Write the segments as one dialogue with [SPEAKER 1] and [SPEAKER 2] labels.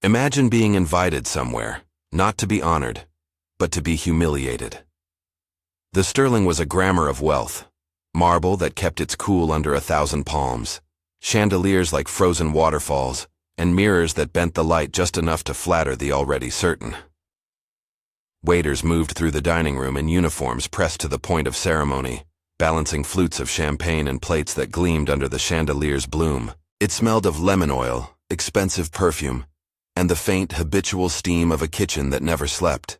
[SPEAKER 1] Imagine being invited somewhere, not to be honored, but to be humiliated. The sterling was a grammar of wealth, marble that kept its cool under 1,000 palms, chandeliers like frozen waterfalls, and mirrors that bent the light just enough to flatter the already certain. Waiters moved through the dining room in uniforms pressed to the point of ceremony, balancing flutes of champagne and plates that gleamed under the chandelier's bloom. It smelled of lemon oil, expensive perfume, and the faint, habitual steam of a kitchen that never slept.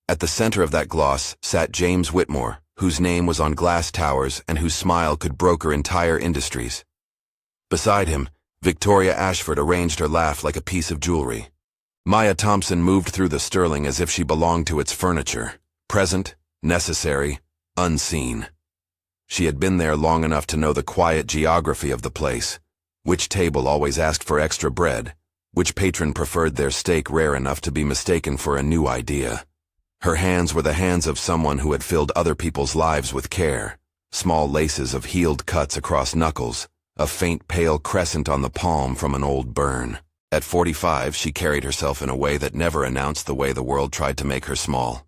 [SPEAKER 1] At the center of that gloss sat James Whitmore, whose name was on glass towers and whose smile could broker entire industries. Beside him, Victoria Ashford arranged her laugh like a piece of jewelry. Maya Thompson moved through the sterling as if she belonged to its furniture, present, necessary, unseen. She had been there long enough to know the quiet geography of the place, which table always asked for extra bread, which patron preferred their steak rare enough to be mistaken for a new idea. Her hands were the hands of someone who had filled other people's lives with care, small laces of healed cuts across knuckles, a faint pale crescent on the palm from an old burn. At 45, she carried herself in a way that never announced the way the world tried to make her small.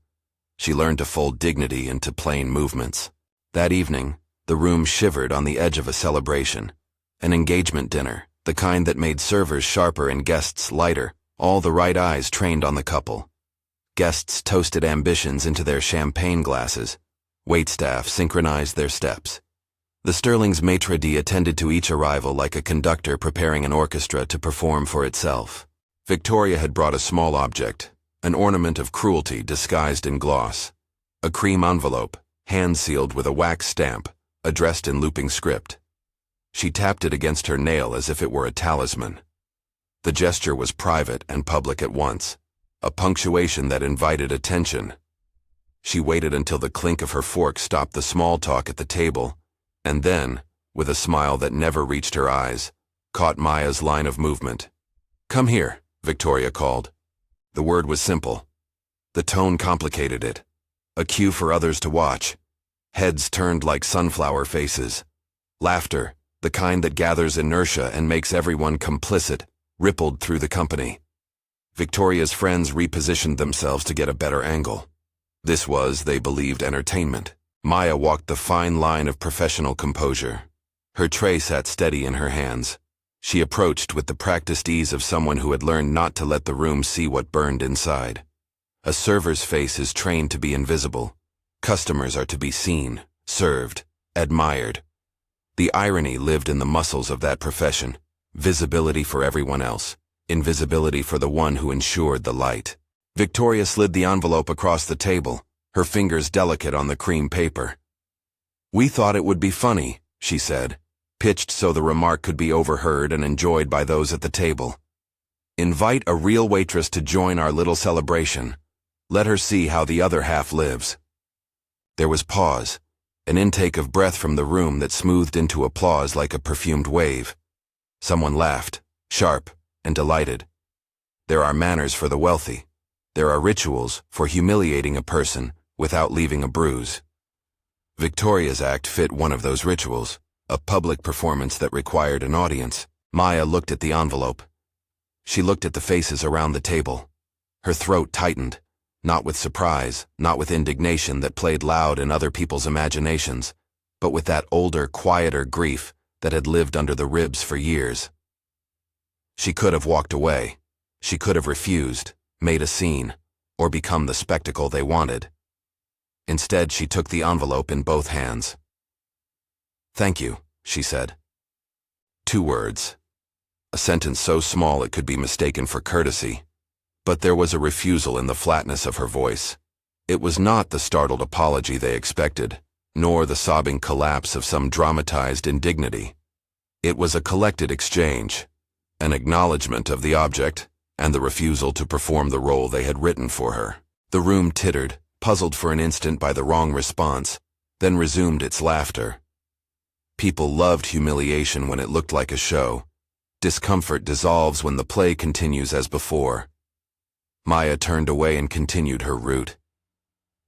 [SPEAKER 1] She learned to fold dignity into plain movements. That evening, the room shivered on the edge of a celebration. An engagement dinner, the kind that made servers sharper and guests lighter, all the right eyes trained on the couple. Guests toasted ambitions into their champagne glasses. Waitstaff synchronized their steps. The sterling's maitre d' attended to each arrival like a conductor preparing an orchestra to perform for itself. Victoria had brought a small object, an ornament of cruelty disguised in gloss. A cream envelope, hand-sealed with a wax stamp, addressed in looping script. She tapped it against her nail as if it were a talisman. The gesture was private and public at once, a punctuation that invited attention. She waited until the clink of her fork stopped the small talk at the table, and then, with a smile that never reached her eyes, caught Maya's line of movement. "Come here," Victoria called. The word was simple. The tone complicated it. A cue for others to watch. Heads turned like sunflower faces. Laughter, the kind that gathers inertia and makes everyone complicit, rippled through the company. Victoria's friends repositioned themselves to get a better angle. This was, they believed, entertainment. Maya walked the fine line of professional composure. Her tray sat steady in her hands. She approached with the practiced ease of someone who had learned not to let the room see what burned inside. A server's face is trained to be invisible. Customers are to be seen, served, admired. The irony lived in the muscles of that profession. Visibility for everyone else. Invisibility for the one who ensured the light. Victoria slid the envelope across the table, her fingers delicate on the cream paper. "We thought it would be funny," she said, pitched so the remark could be overheard and enjoyed by those at the table. "Invite a real waitress to join our little celebration. Let her see how the other half lives." There was pause, an intake of breath from the room that smoothed into applause like a perfumed wave. Someone laughed, sharp and delighted. There are manners for the wealthy. There are rituals for humiliating a person without leaving a bruise. Victoria's act fit one of those rituals, a public performance that required an audience. Maya looked at the envelope. She looked at the faces around the table. Her throat tightened, not with surprise, not with indignation that played loud in other people's imaginations, but with that older, quieter grief that had lived under the ribs for years. She could have walked away. She could have refused, made a scene, or become the spectacle they wanted. Instead, she took the envelope in both hands. "Thank you," she said. 2 words. A sentence so small it could be mistaken for courtesy. But there was a refusal in the flatness of her voice. It was not the startled apology they expected, nor the sobbing collapse of some dramatized indignity. It was a collected exchange, an acknowledgement of the object, and the refusal to perform the role they had written for her. The room tittered, puzzled for an instant by the wrong response, then resumed its laughter. People loved humiliation when it looked like a show. Discomfort dissolves when the play continues as before. Maya turned away and continued her route.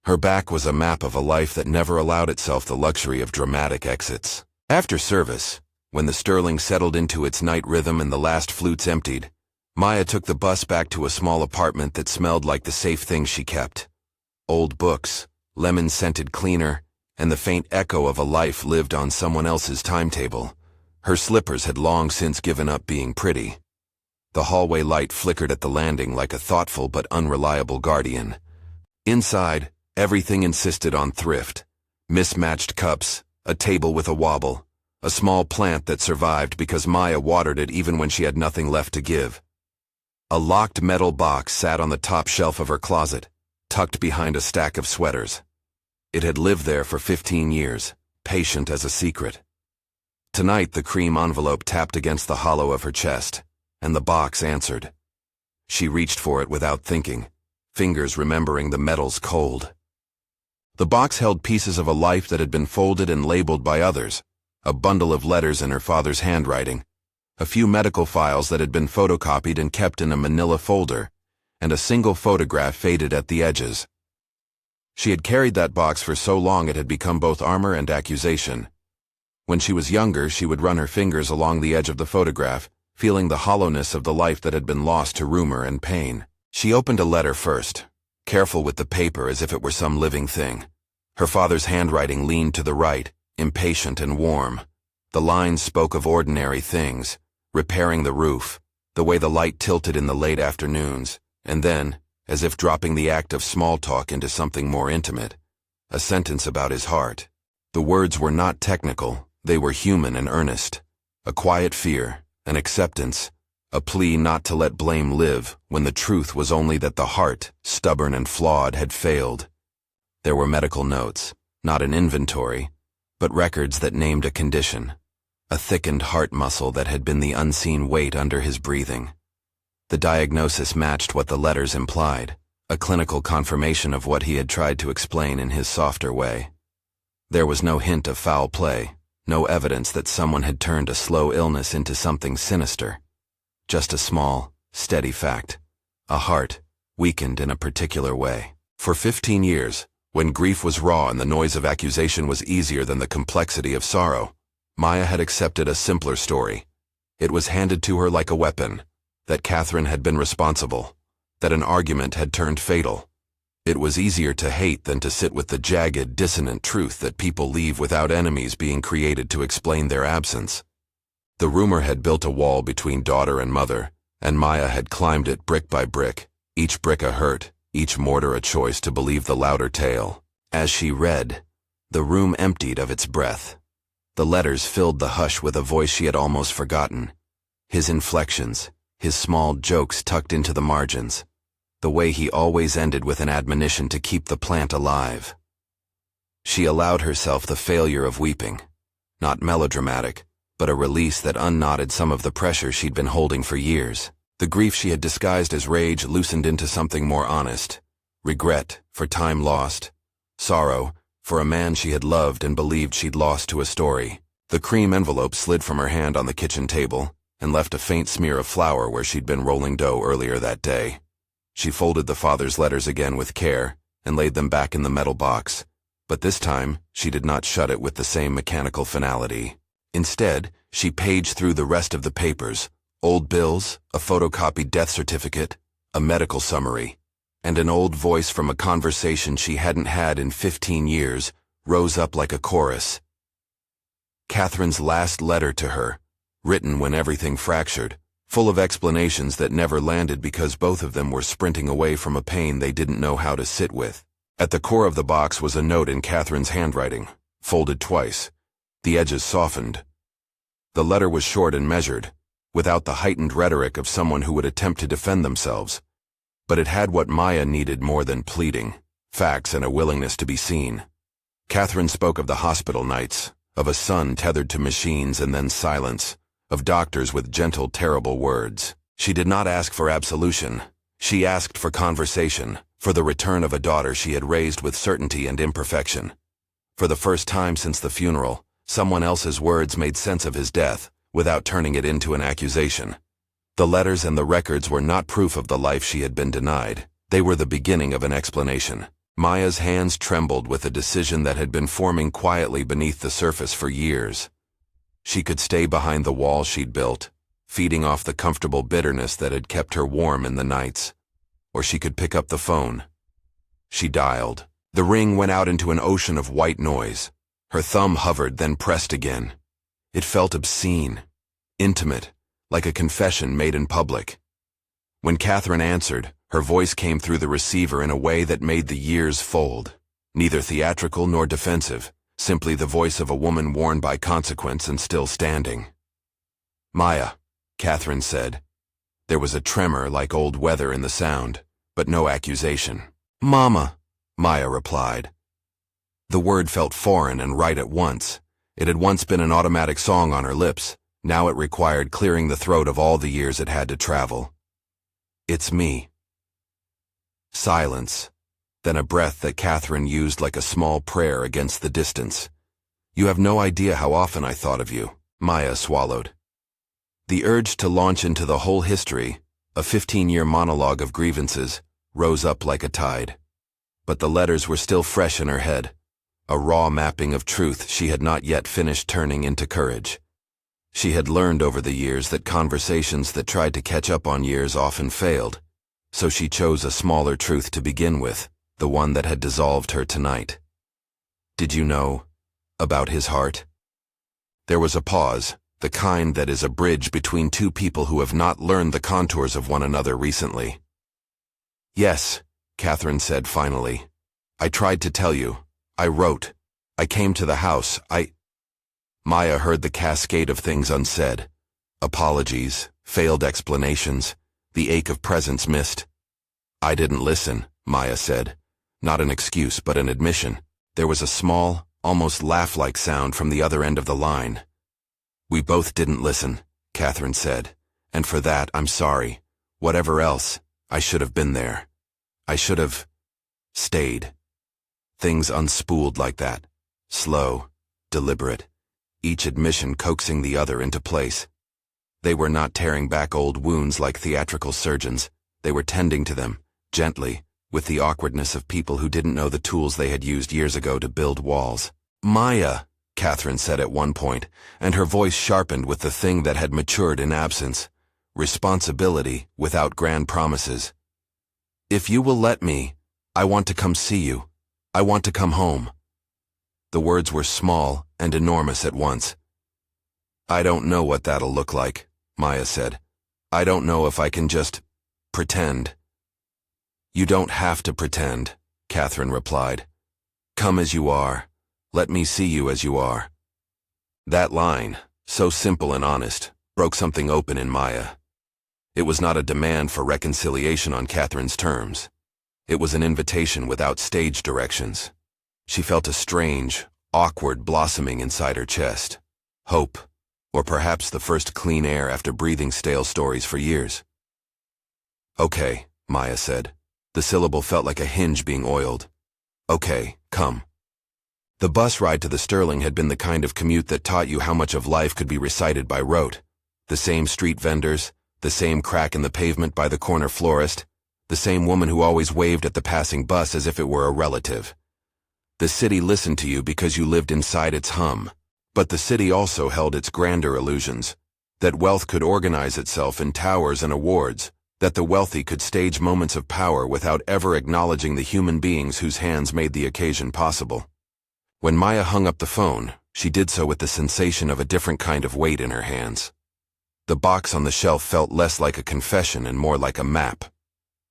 [SPEAKER 1] Her back was a map of a life that never allowed itself the luxury of dramatic exits. After service, when the sterling settled into its night rhythm and the last flutes emptied, Maya took the bus back to a small apartment that smelled like the safe things she kept. Old books, lemon-scented cleaner, and the faint echo of a life lived on someone else's timetable. Her slippers had long since given up being pretty. The hallway light flickered at the landing like a thoughtful but unreliable guardian. Inside, everything insisted on thrift. Mismatched cups, a table with a wobble, a small plant that survived because Maya watered it even when she had nothing left to give. A locked metal box sat on the top shelf of her closet, tucked behind a stack of sweaters. It had lived there for 15 years, patient as a secret. Tonight the cream envelope tapped against the hollow of her chest, and the box answered. She reached for it without thinking, fingers remembering the metal's cold. The box held pieces of a life that had been folded and labeled by others, a bundle of letters in her father's handwriting, a few medical files that had been photocopied and kept in a manila folder, and a single photograph faded at the edges. She had carried that box for so long it had become both armor and accusation. When she was younger, she would run her fingers along the edge of the photograph, feeling the hollowness of the life that had been lost to rumor and pain. She opened a letter first, careful with the paper as if it were some living thing. Her father's handwriting leaned to the right, impatient and warm. The lines spoke of ordinary things, repairing the roof, the way the light tilted in the late afternoons, and then, as if dropping the act of small talk into something more intimate, a sentence about his heart. The words were not technical, they were human and earnest. A quiet fear, an acceptance, a plea not to let blame live when the truth was only that the heart, stubborn and flawed, had failed. There were medical notes, not an inventory, but records that named a condition, a thickened heart muscle that had been the unseen weight under his breathing. The diagnosis matched what the letters implied, a clinical confirmation of what he had tried to explain in his softer way. There was no hint of foul play, no evidence that someone had turned a slow illness into something sinister. Just a small, steady fact. A heart, weakened in a particular way. For 15 years, when grief was raw and the noise of accusation was easier than the complexity of sorrow, Maya had accepted a simpler story. It was handed to her like a weapon, that Catherine had been responsible, that an argument had turned fatal. It was easier to hate than to sit with the jagged, dissonant truth that people leave without enemies being created to explain their absence. The rumor had built a wall between daughter and mother, and Maya had climbed it brick by brick, each brick a hurt, each mortar a choice to believe the louder tale. As she read, the room emptied of its breath. The letters filled the hush with a voice she had almost forgotten. His inflections, his small jokes tucked into the margins, the way he always ended with an admonition to keep the plant alive. She allowed herself the failure of weeping, not melodramatic, but a release that unknotted some of the pressure she'd been holding for years. The grief she had disguised as rage loosened into something more honest. Regret for time lost. Sorrow for a man she had loved and believed she'd lost to a story. The cream envelope slid from her hand on the kitchen table and left a faint smear of flour where she'd been rolling dough earlier that day. She folded the father's letters again with care and laid them back in the metal box, but this time she did not shut it with the same mechanical finality. Instead, she paged through the rest of the papers, old bills, a photocopied death certificate, a medical summary, and an old voice from a conversation she hadn't had in 15 years rose up like a chorus. Catherine's last letter to her, written when everything fractured, full of explanations that never landed because both of them were sprinting away from a pain they didn't know how to sit with. At the core of the box was a note in Catherine's handwriting, folded twice. The edges softened. The letter was short and measured, without the heightened rhetoric of someone who would attempt to defend themselves. But it had what Maya needed more than pleading, facts and a willingness to be seen. Catherine spoke of the hospital nights, of a son tethered to machines and then silence, of doctors with gentle, terrible words. She did not ask for absolution. She asked for conversation, for the return of a daughter she had raised with certainty and imperfection. For the first time since the funeral, someone else's words made sense of his death, without turning it into an accusation. The letters and the records were not proof of the life she had been denied. They were the beginning of an explanation. Maya's hands trembled with a decision that had been forming quietly beneath the surface for years. She could stay behind the wall she'd built, feeding off the comfortable bitterness that had kept her warm in the nights. Or she could pick up the phone. She dialed. The ring went out into an ocean of white noise. Her thumb hovered, then pressed again. It felt obscene, intimate, like a confession made in public. When Catherine answered, her voice came through the receiver in a way that made the years fold. Neither theatrical nor defensive, simply the voice of a woman worn by consequence and still standing. "Maya," Catherine said. There was a tremor like old weather in the sound, but no accusation. "Mama," Maya replied. The word felt foreign and right at once. It had once been an automatic song on her lips. Now it required clearing the throat of all the years it had to travel. "It's me." Silence, then a breath that Catherine used like a small prayer against the distance. "You have no idea how often I thought of you," Maya swallowed. The urge to launch into the whole history, a 15-year monologue of grievances, rose up like a tide. But the letters were still fresh in her head, a raw mapping of truth she had not yet finished turning into courage. She had learned over the years that conversations that tried to catch up on years often failed, so she chose a smaller truth to begin with, the one that had dissolved her tonight. "Did you know about his heart?" There was a pause, the kind that is a bridge between two people who have not learned the contours of one another recently. "Yes," Catherine said finally. "I tried to tell you. I wrote. I came to the house. Maya heard the cascade of things unsaid. Apologies, failed explanations, the ache of presence missed. "I didn't listen," Maya said. Not an excuse, but an admission. There was a small, almost laugh-like sound from the other end of the line. "We both didn't listen," Catherine said. "And for that, I'm sorry. Whatever else, I should have been there. I should have stayed." Things unspooled like that. Slow, deliberate. Each admission coaxing the other into place. They were not tearing back old wounds like theatrical surgeons. They were tending to them, gently, with the awkwardness of people who didn't know the tools they had used years ago to build walls. "Maya," Catherine said at one point, and her voice sharpened with the thing that had matured in absence. Responsibility without grand promises. "If you will let me, I want to come see you. I want to come home." The words were small and enormous at once. "I don't know what that'll look like," Maya said. "I don't know if I can just pretend." "You don't have to pretend," Catherine replied. "Come as you are. Let me see you as you are." That line, so simple and honest, broke something open in Maya. It was not a demand for reconciliation on Catherine's terms. It was an invitation without stage directions. She felt a strange, awkward blossoming inside her chest. Hope, or perhaps the first clean air after breathing stale stories for years. "Okay," Maya said. The syllable felt like a hinge being oiled. "Okay, come." The bus ride to the Sterling had been the kind of commute that taught you how much of life could be recited by rote. The same street vendors, the same crack in the pavement by the corner florist, the same woman who always waved at the passing bus as if it were a relative. The city listened to you because you lived inside its hum, but the city also held its grander illusions, that wealth could organize itself in towers and awards, that the wealthy could stage moments of power without ever acknowledging the human beings whose hands made the occasion possible. When Maya hung up the phone, she did so with the sensation of a different kind of weight in her hands. The box on the shelf felt less like a confession and more like a map.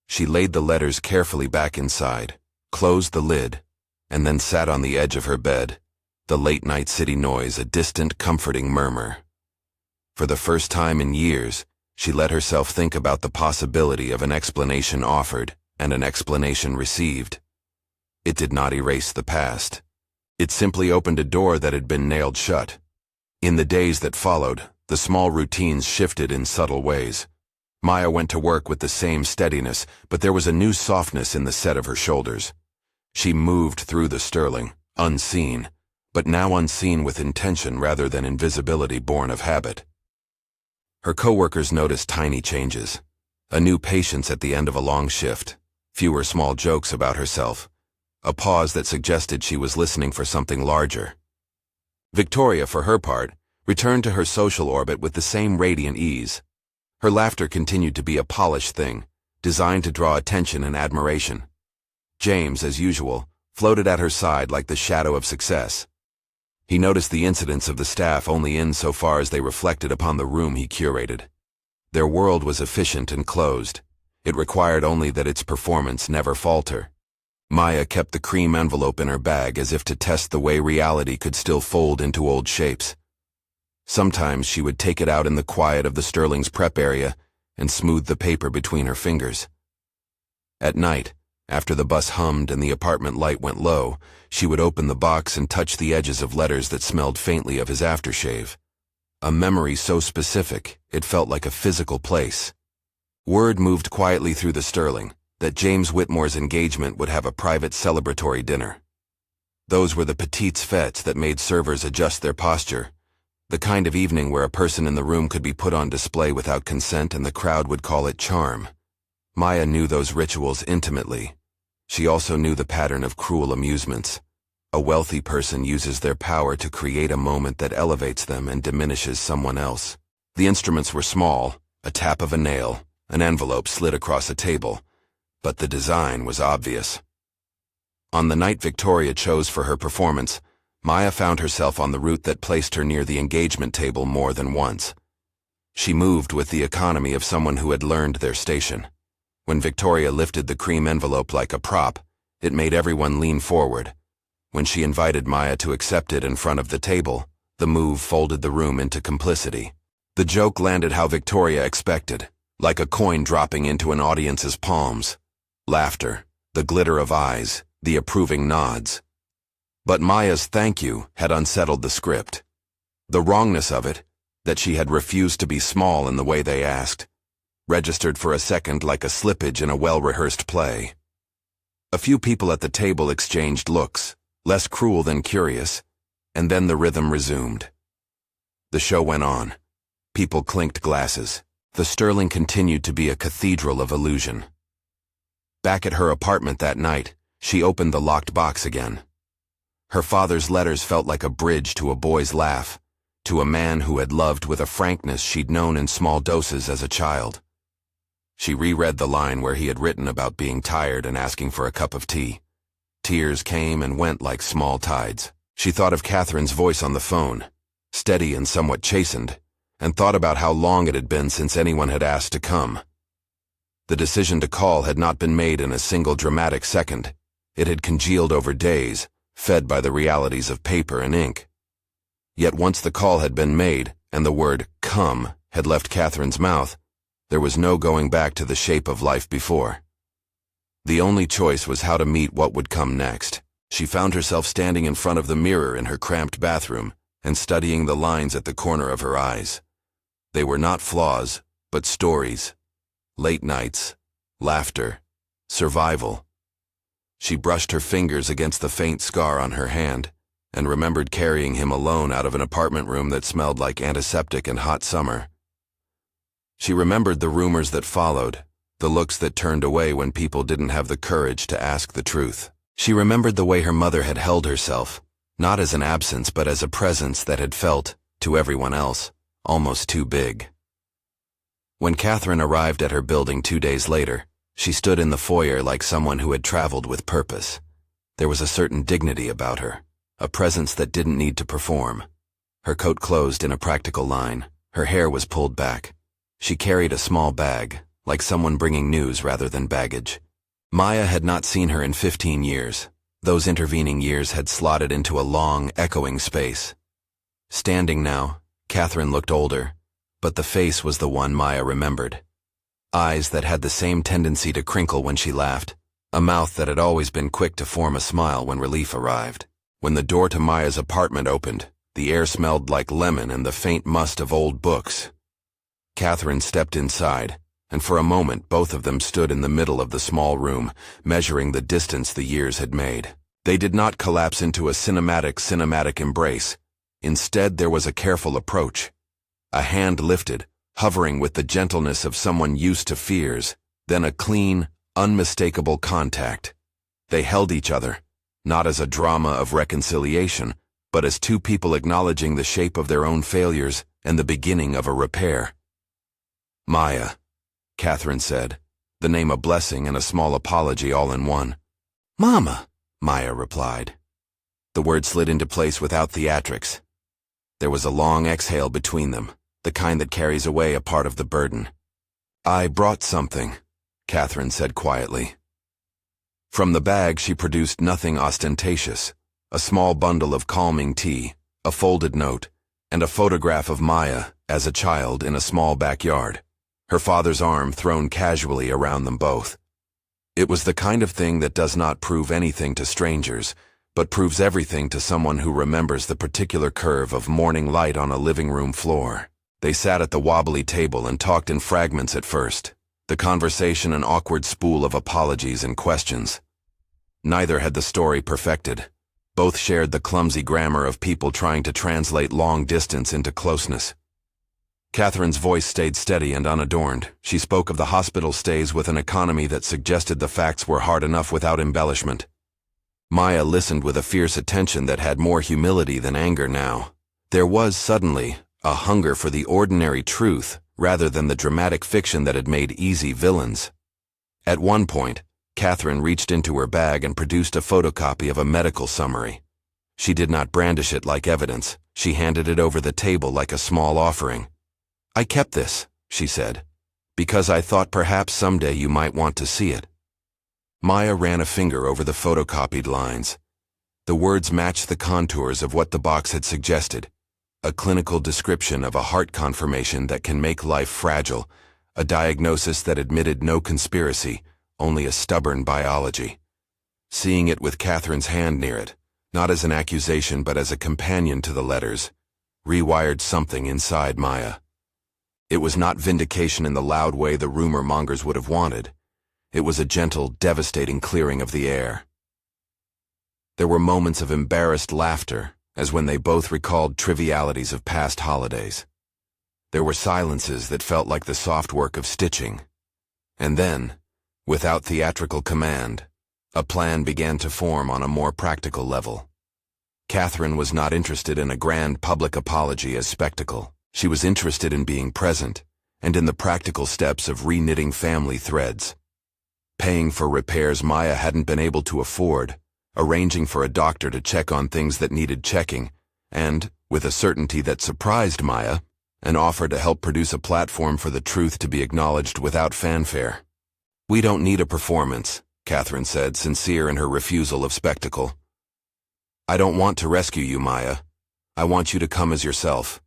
[SPEAKER 1] She laid the letters carefully back inside, closed the lid, and then sat on the edge of her bed, the late-night city noise a distant, comforting murmur. For the first time in years, she let herself think about the possibility of an explanation offered and an explanation received. It did not erase the past. It simply opened a door that had been nailed shut. In the days that followed, the small routines shifted in subtle ways. Maya went to work with the same steadiness, but there was a new softness in the set of her shoulders. She moved through the Sterling, unseen, but now unseen with intention rather than invisibility born of habit. Her coworkers noticed tiny changes. A new patience at the end of a long shift, fewer small jokes about herself, a pause that suggested she was listening for something larger. Victoria, for her part, returned to her social orbit with the same radiant ease, Her laughter continued to be a polished thing, designed to draw attention and admiration. James, as usual, floated at her side like the shadow of success. He noticed the incidents of the staff only insofar as they reflected upon the room he curated. Their world was efficient and closed. It required only that its performance never falter. Maya kept the cream envelope in her bag as if to test the way reality could still fold into old shapes. Sometimes she would take it out in the quiet of the Sterling's prep area and smooth the paper between her fingers. At night, after the bus hummed and the apartment light went low, she would open the box and touch the edges of letters that smelled faintly of his aftershave. A memory so specific, it felt like a physical place. Word moved quietly through the Sterling that James Whitmore's engagement would have a private celebratory dinner. Those were the petites fêtes that made servers adjust their posture, the kind of evening where a person in the room could be put on display without consent and the crowd would call it charm. Maya knew those rituals intimately. She also knew the pattern of cruel amusements. A wealthy person uses their power to create a moment that elevates them and diminishes someone else. The instruments were small, a tap of a nail, an envelope slid across a table, but the design was obvious. On the night Victoria chose for her performance, Maya found herself on the route that placed her near the engagement table more than once. She moved with the economy of someone who had learned their station. When Victoria lifted the cream envelope like a prop, it made everyone lean forward. When she invited Maya to accept it in front of the table, the move folded the room into complicity. The joke landed how Victoria expected, like a coin dropping into an audience's palms. Laughter, the glitter of eyes, the approving nods. But Maya's thank you had unsettled the script. The wrongness of it, that she had refused to be small in the way they asked, registered for a second like a slippage in a well-rehearsed play. A few people at the table exchanged looks, less cruel than curious, and then the rhythm resumed. The show went on. People clinked glasses. The Sterling continued to be a cathedral of illusion. Back at her apartment that night, she opened the locked box again. Her father's letters felt like a bridge to a boy's laugh, to a man who had loved with a frankness she'd known in small doses as a child. She reread the line where he had written about being tired and asking for a cup of tea. Tears came and went like small tides. She thought of Catherine's voice on the phone, steady and somewhat chastened, and thought about how long it had been since anyone had asked to come. The decision to call had not been made in a single dramatic second. It had congealed over days, fed by the realities of paper and ink. Yet once the call had been made, and the word "come" had left Catherine's mouth, there was no going back to the shape of life before. The only choice was how to meet what would come next. She found herself standing in front of the mirror in her cramped bathroom and studying the lines at the corner of her eyes. They were not flaws, but stories. Late nights, laughter, survival. She brushed her fingers against the faint scar on her hand and remembered carrying him alone out of an apartment room that smelled like antiseptic and hot summer. She remembered the rumors that followed, the looks that turned away when people didn't have the courage to ask the truth. She remembered the way her mother had held herself, not as an absence but as a presence that had felt, to everyone else, almost too big. When Catherine arrived at her building 2 days later, she stood in the foyer like someone who had traveled with purpose. There was a certain dignity about her, a presence that didn't need to perform. Her coat closed in a practical line, her hair was pulled back. She carried a small bag, like someone bringing news rather than baggage. Maya had not seen her in 15 years. Those intervening years had slotted into a long, echoing space. Standing now, Catherine looked older, but the face was the one Maya remembered. Eyes that had the same tendency to crinkle when she laughed, a mouth that had always been quick to form a smile when relief arrived. When the door to Maya's apartment opened, the air smelled like lemon and the faint must of old books. Catherine stepped inside, and for a moment both of them stood in the middle of the small room, measuring the distance the years had made. They did not collapse into a cinematic embrace. Instead, there was a careful approach. A hand lifted, hovering with the gentleness of someone used to fears, then a clean, unmistakable contact. They held each other, not as a drama of reconciliation, but as two people acknowledging the shape of their own failures and the beginning of a repair. Maya, Catherine said, the name a blessing and a small apology all in one. Mama, Maya replied. The word slid into place without theatrics. There was a long exhale between them, the kind that carries away a part of the burden. I brought something, Catherine said quietly. From the bag she produced nothing ostentatious, a small bundle of calming tea, a folded note, and a photograph of Maya, as a child, in a small backyard, her father's arm thrown casually around them both. It was the kind of thing that does not prove anything to strangers, but proves everything to someone who remembers the particular curve of morning light on a living room floor. They sat at the wobbly table and talked in fragments at first, the conversation an awkward spool of apologies and questions. Neither had the story perfected. Both shared the clumsy grammar of people trying to translate long distance into closeness. Catherine's voice stayed steady and unadorned. She spoke of the hospital stays with an economy that suggested the facts were hard enough without embellishment. Maya listened with a fierce attention that had more humility than anger now. There was, suddenly, a hunger for the ordinary truth rather than the dramatic fiction that had made easy villains. At one point, Catherine reached into her bag and produced a photocopy of a medical summary. She did not brandish it like evidence. She handed it over the table like a small offering. I kept this, she said, because I thought perhaps someday you might want to see it. Maya ran a finger over the photocopied lines. The words matched the contours of what the box had suggested. A clinical description of a heart conformation that can make life fragile, a diagnosis that admitted no conspiracy, only a stubborn biology. Seeing it with Catherine's hand near it, not as an accusation but as a companion to the letters, rewired something inside Maya. It was not vindication in the loud way the rumor mongers would have wanted. It was a gentle, devastating clearing of the air. There were moments of embarrassed laughter, as when they both recalled trivialities of past holidays. There were silences that felt like the soft work of stitching. And then, without theatrical command, a plan began to form on a more practical level. Catherine was not interested in a grand public apology as spectacle. She was interested in being present, and in the practical steps of reknitting family threads. Paying for repairs Maya hadn't been able to afford, arranging for a doctor to check on things that needed checking, and, with a certainty that surprised Maya, an offer to help produce a platform for the truth to be acknowledged without fanfare. We don't need a performance, Catherine said, sincere in her refusal of spectacle. I don't want to rescue you, Maya. I want you to come as yourself.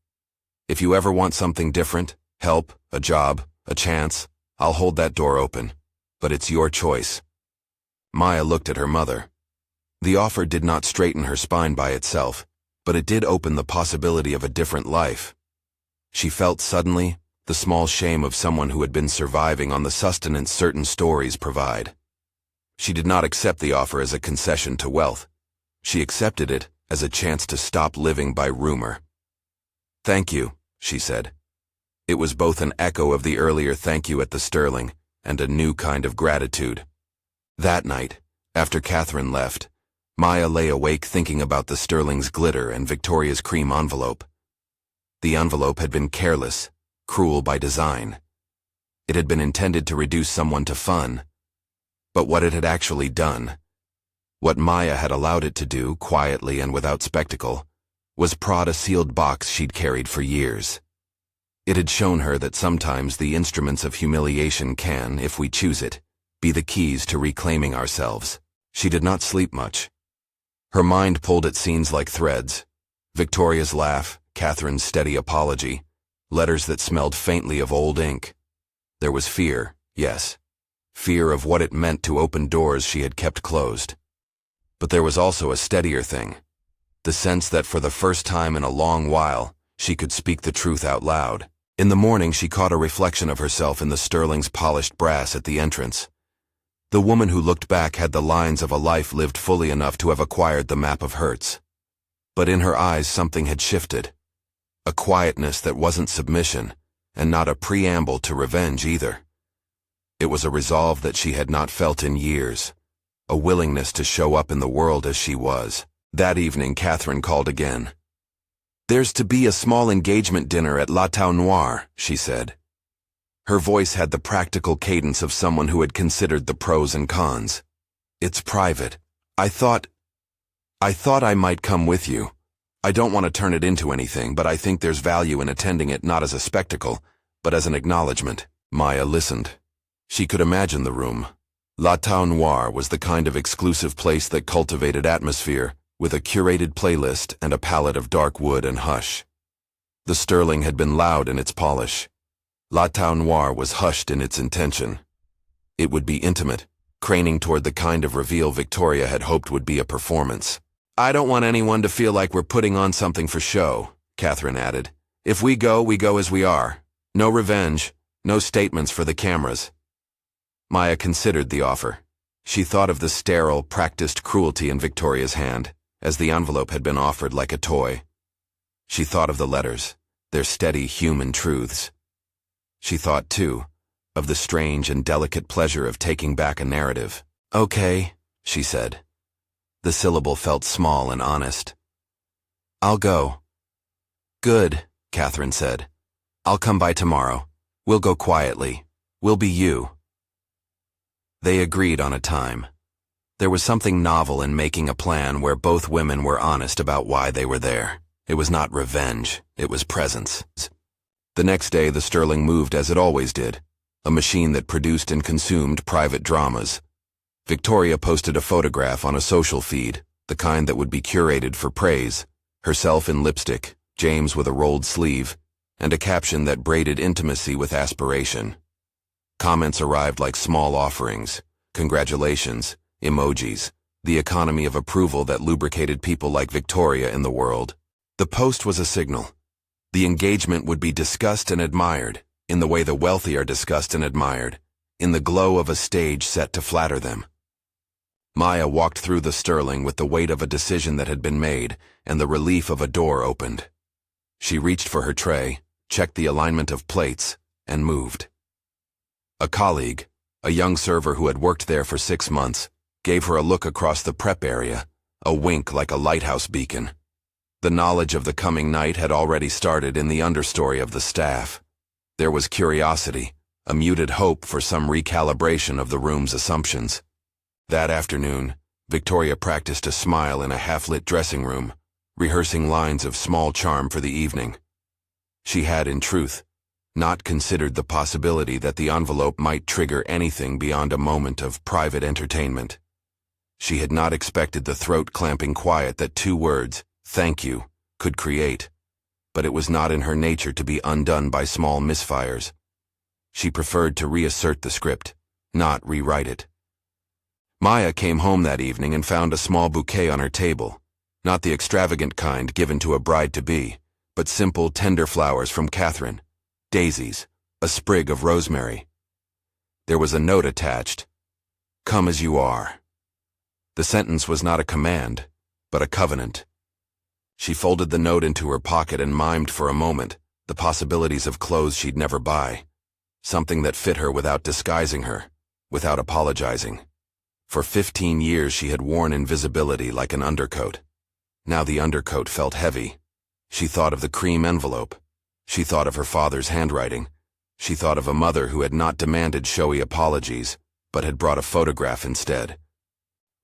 [SPEAKER 1] If you ever want something different, help, a job, a chance, I'll hold that door open. But it's your choice. Maya looked at her mother. The offer did not straighten her spine by itself, but it did open the possibility of a different life. She felt suddenly the small shame of someone who had been surviving on the sustenance certain stories provide. She did not accept the offer as a concession to wealth. She accepted it as a chance to stop living by rumor. Thank you, she said. It was both an echo of the earlier thank you at the Sterling and a new kind of gratitude. That night, after Catherine left, Maya lay awake thinking about the Sterling's glitter and Victoria's cream envelope. The envelope had been careless, cruel by design. It had been intended to reduce someone to fun. But what it had actually done, what Maya had allowed it to do, quietly and without spectacle, was prod a sealed box she'd carried for years. It had shown her that sometimes the instruments of humiliation can, if we choose it, be the keys to reclaiming ourselves. She did not sleep much. Her mind pulled at scenes like threads. Victoria's laugh, Catherine's steady apology, letters that smelled faintly of old ink. There was fear, yes. Fear of what it meant to open doors she had kept closed. But there was also a steadier thing. The sense that for the first time in a long while, she could speak the truth out loud. In the morning she caught a reflection of herself in the Sterling's polished brass at the entrance. The woman who looked back had the lines of a life lived fully enough to have acquired the map of hurts. But in her eyes something had shifted. A quietness that wasn't submission, and not a preamble to revenge either. It was a resolve that she had not felt in years, a willingness to show up in the world as she was. That evening Catherine called again. There's to be a small engagement dinner at La Tau Noir, she said. Her voice had the practical cadence of someone who had considered the pros and cons. "It's private. I thought I might come with you. I don't want to turn it into anything, but I think there's value in attending it not as a spectacle, but as an acknowledgement." Maya listened. She could imagine the room. La Tau Noir was the kind of exclusive place that cultivated atmosphere, with a curated playlist and a palette of dark wood and hush. The Sterling had been loud in its polish. La Tau Noir was hushed in its intention. It would be intimate, craning toward the kind of reveal Victoria had hoped would be a performance. "I don't want anyone to feel like we're putting on something for show," Catherine added. "If we go as we are. No revenge, no statements for the cameras." Maya considered the offer. She thought of the sterile, practiced cruelty in Victoria's hand, as the envelope had been offered like a toy. She thought of the letters, their steady human truths. She thought, too, of the strange and delicate pleasure of taking back a narrative. "Okay," she said. The syllable felt small and honest. "I'll go." "Good," Catherine said. "I'll come by tomorrow. We'll go quietly. We'll be you." They agreed on a time. There was something novel in making a plan where both women were honest about why they were there. It was not revenge, it was presence. The next day the Sterling moved as it always did, a machine that produced and consumed private dramas. Victoria posted a photograph on a social feed, the kind that would be curated for praise, herself in lipstick, James with a rolled sleeve, and a caption that braided intimacy with aspiration. Comments arrived like small offerings, congratulations, emojis, the economy of approval that lubricated people like Victoria in the world. The post was a signal. The engagement would be discussed and admired, in the way the wealthy are discussed and admired, in the glow of a stage set to flatter them. Maya walked through the Sterling with the weight of a decision that had been made and the relief of a door opened. She reached for her tray, checked the alignment of plates, and moved. A colleague, a young server who had worked there for 6 months, gave her a look across the prep area, a wink like a lighthouse beacon. The knowledge of the coming night had already started in the understory of the staff. There was curiosity, a muted hope for some recalibration of the room's assumptions. That afternoon, Victoria practiced a smile in a half-lit dressing room, rehearsing lines of small charm for the evening. She had, in truth, not considered the possibility that the envelope might trigger anything beyond a moment of private entertainment. She had not expected the throat-clamping quiet that 2 words, "thank you," could create, but it was not in her nature to be undone by small misfires. She preferred to reassert the script, not rewrite it. Maya came home that evening and found a small bouquet on her table, not the extravagant kind given to a bride-to-be, but simple, tender flowers from Catherine, daisies, a sprig of rosemary. There was a note attached, "Come as you are." The sentence was not a command, but a covenant. She folded the note into her pocket and mimed for a moment the possibilities of clothes she'd never buy, something that fit her without disguising her, without apologizing. For 15 years she had worn invisibility like an undercoat. Now the undercoat felt heavy. She thought of the cream envelope. She thought of her father's handwriting. She thought of a mother who had not demanded showy apologies, but had brought a photograph instead.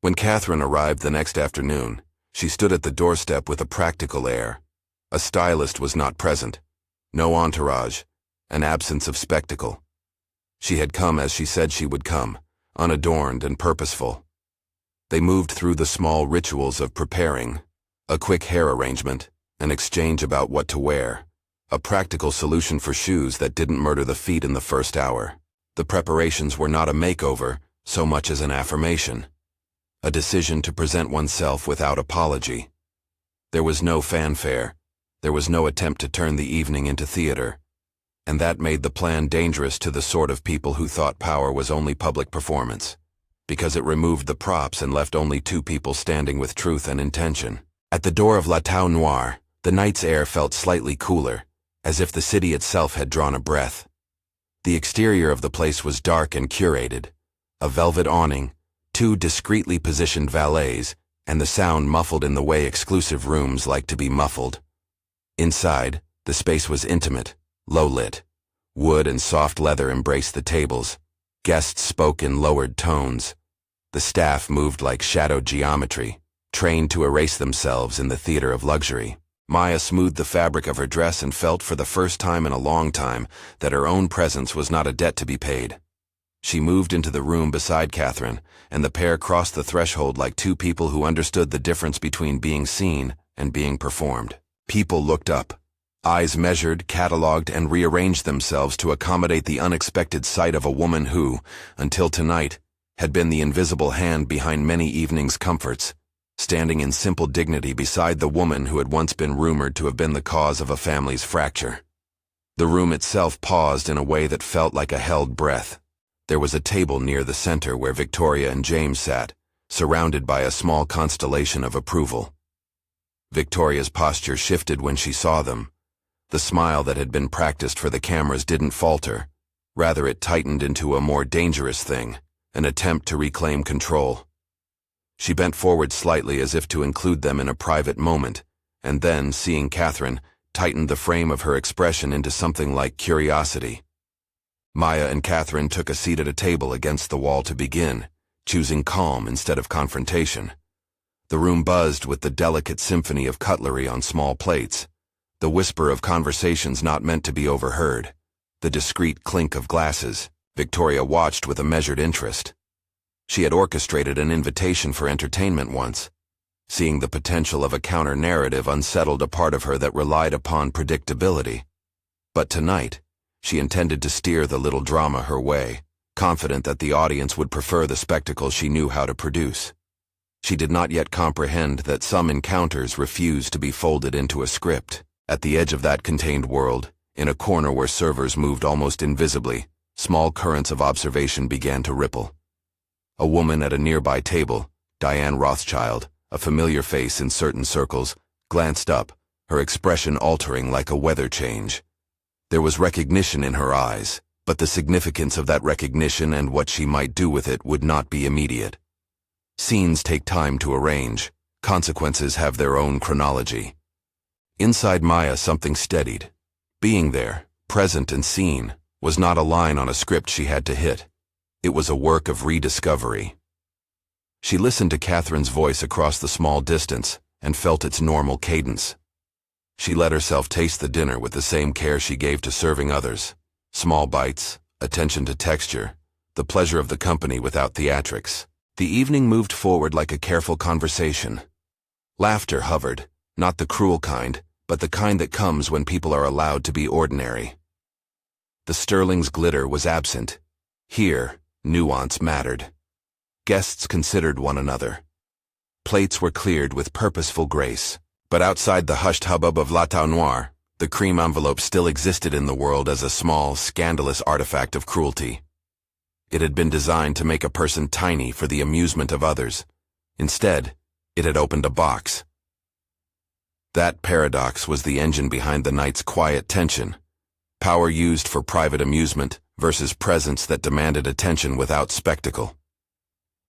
[SPEAKER 1] When Catherine arrived the next afternoon, she stood at the doorstep with a practical air. A stylist was not present. No entourage. An absence of spectacle. She had come as she said she would come, unadorned and purposeful. They moved through the small rituals of preparing, a quick hair arrangement, an exchange about what to wear, a practical solution for shoes that didn't murder the feet in the first hour. The preparations were not a makeover so much as an affirmation, a decision to present oneself without apology. There was no fanfare, there was no attempt to turn the evening into theater, and that made the plan dangerous to the sort of people who thought power was only public performance, because it removed the props and left only 2 people standing with truth and intention. At the door of La Tau Noir, the night's air felt slightly cooler, as if the city itself had drawn a breath. The exterior of the place was dark and curated, a velvet awning, 2 discreetly positioned valets, and the sound muffled in the way exclusive rooms like to be muffled. Inside, the space was intimate, low-lit. Wood and soft leather embraced the tables. Guests spoke in lowered tones. The staff moved like shadowed geometry, trained to erase themselves in the theater of luxury. Maya smoothed the fabric of her dress and felt for the first time in a long time that her own presence was not a debt to be paid. She moved into the room beside Catherine, and the pair crossed the threshold like two people who understood the difference between being seen and being performed. People looked up. Eyes measured, catalogued, and rearranged themselves to accommodate the unexpected sight of a woman who, until tonight, had been the invisible hand behind many evenings' comforts, standing in simple dignity beside the woman who had once been rumored to have been the cause of a family's fracture. The room itself paused in a way that felt like a held breath. There was a table near the center where Victoria and James sat, surrounded by a small constellation of approval. Victoria's posture shifted when she saw them. The smile that had been practiced for the cameras didn't falter. Rather, it tightened into a more dangerous thing, an attempt to reclaim control. She bent forward slightly as if to include them in a private moment, and then, seeing Catherine, tightened the frame of her expression into something like curiosity. Maya and Catherine took a seat at a table against the wall to begin, choosing calm instead of confrontation. The room buzzed with the delicate symphony of cutlery on small plates, the whisper of conversations not meant to be overheard, the discreet clink of glasses. Victoria watched with a measured interest. She had orchestrated an invitation for entertainment once. Seeing the potential of a counter-narrative unsettled a part of her that relied upon predictability. But tonight, she intended to steer the little drama her way, confident that the audience would prefer the spectacle she knew how to produce. She did not yet comprehend that some encounters refused to be folded into a script. At the edge of that contained world, in a corner where servers moved almost invisibly, small currents of observation began to ripple. A woman at a nearby table, Diane Rothschild, a familiar face in certain circles, glanced up, her expression altering like a weather change. There was recognition in her eyes, but the significance of that recognition and what she might do with it would not be immediate. Scenes take time to arrange. Consequences have their own chronology. Inside Maya, something steadied. Being there, present and seen, was not a line on a script she had to hit. It was a work of rediscovery. She listened to Catherine's voice across the small distance and felt its normal cadence. She let herself taste the dinner with the same care she gave to serving others. Small bites, attention to texture, the pleasure of the company without theatrics. The evening moved forward like a careful conversation. Laughter hovered, not the cruel kind, but the kind that comes when people are allowed to be ordinary. The sterling's glitter was absent. Here, nuance mattered. Guests considered one another. Plates were cleared with purposeful grace, but outside the hushed hubbub of La Tau Noir, the cream envelope still existed in the world as a small, scandalous artifact of cruelty. It had been designed to make a person tiny for the amusement of others. Instead, it had opened a box. That paradox was the engine behind the night's quiet tension. Power used for private amusement versus presence that demanded attention without spectacle.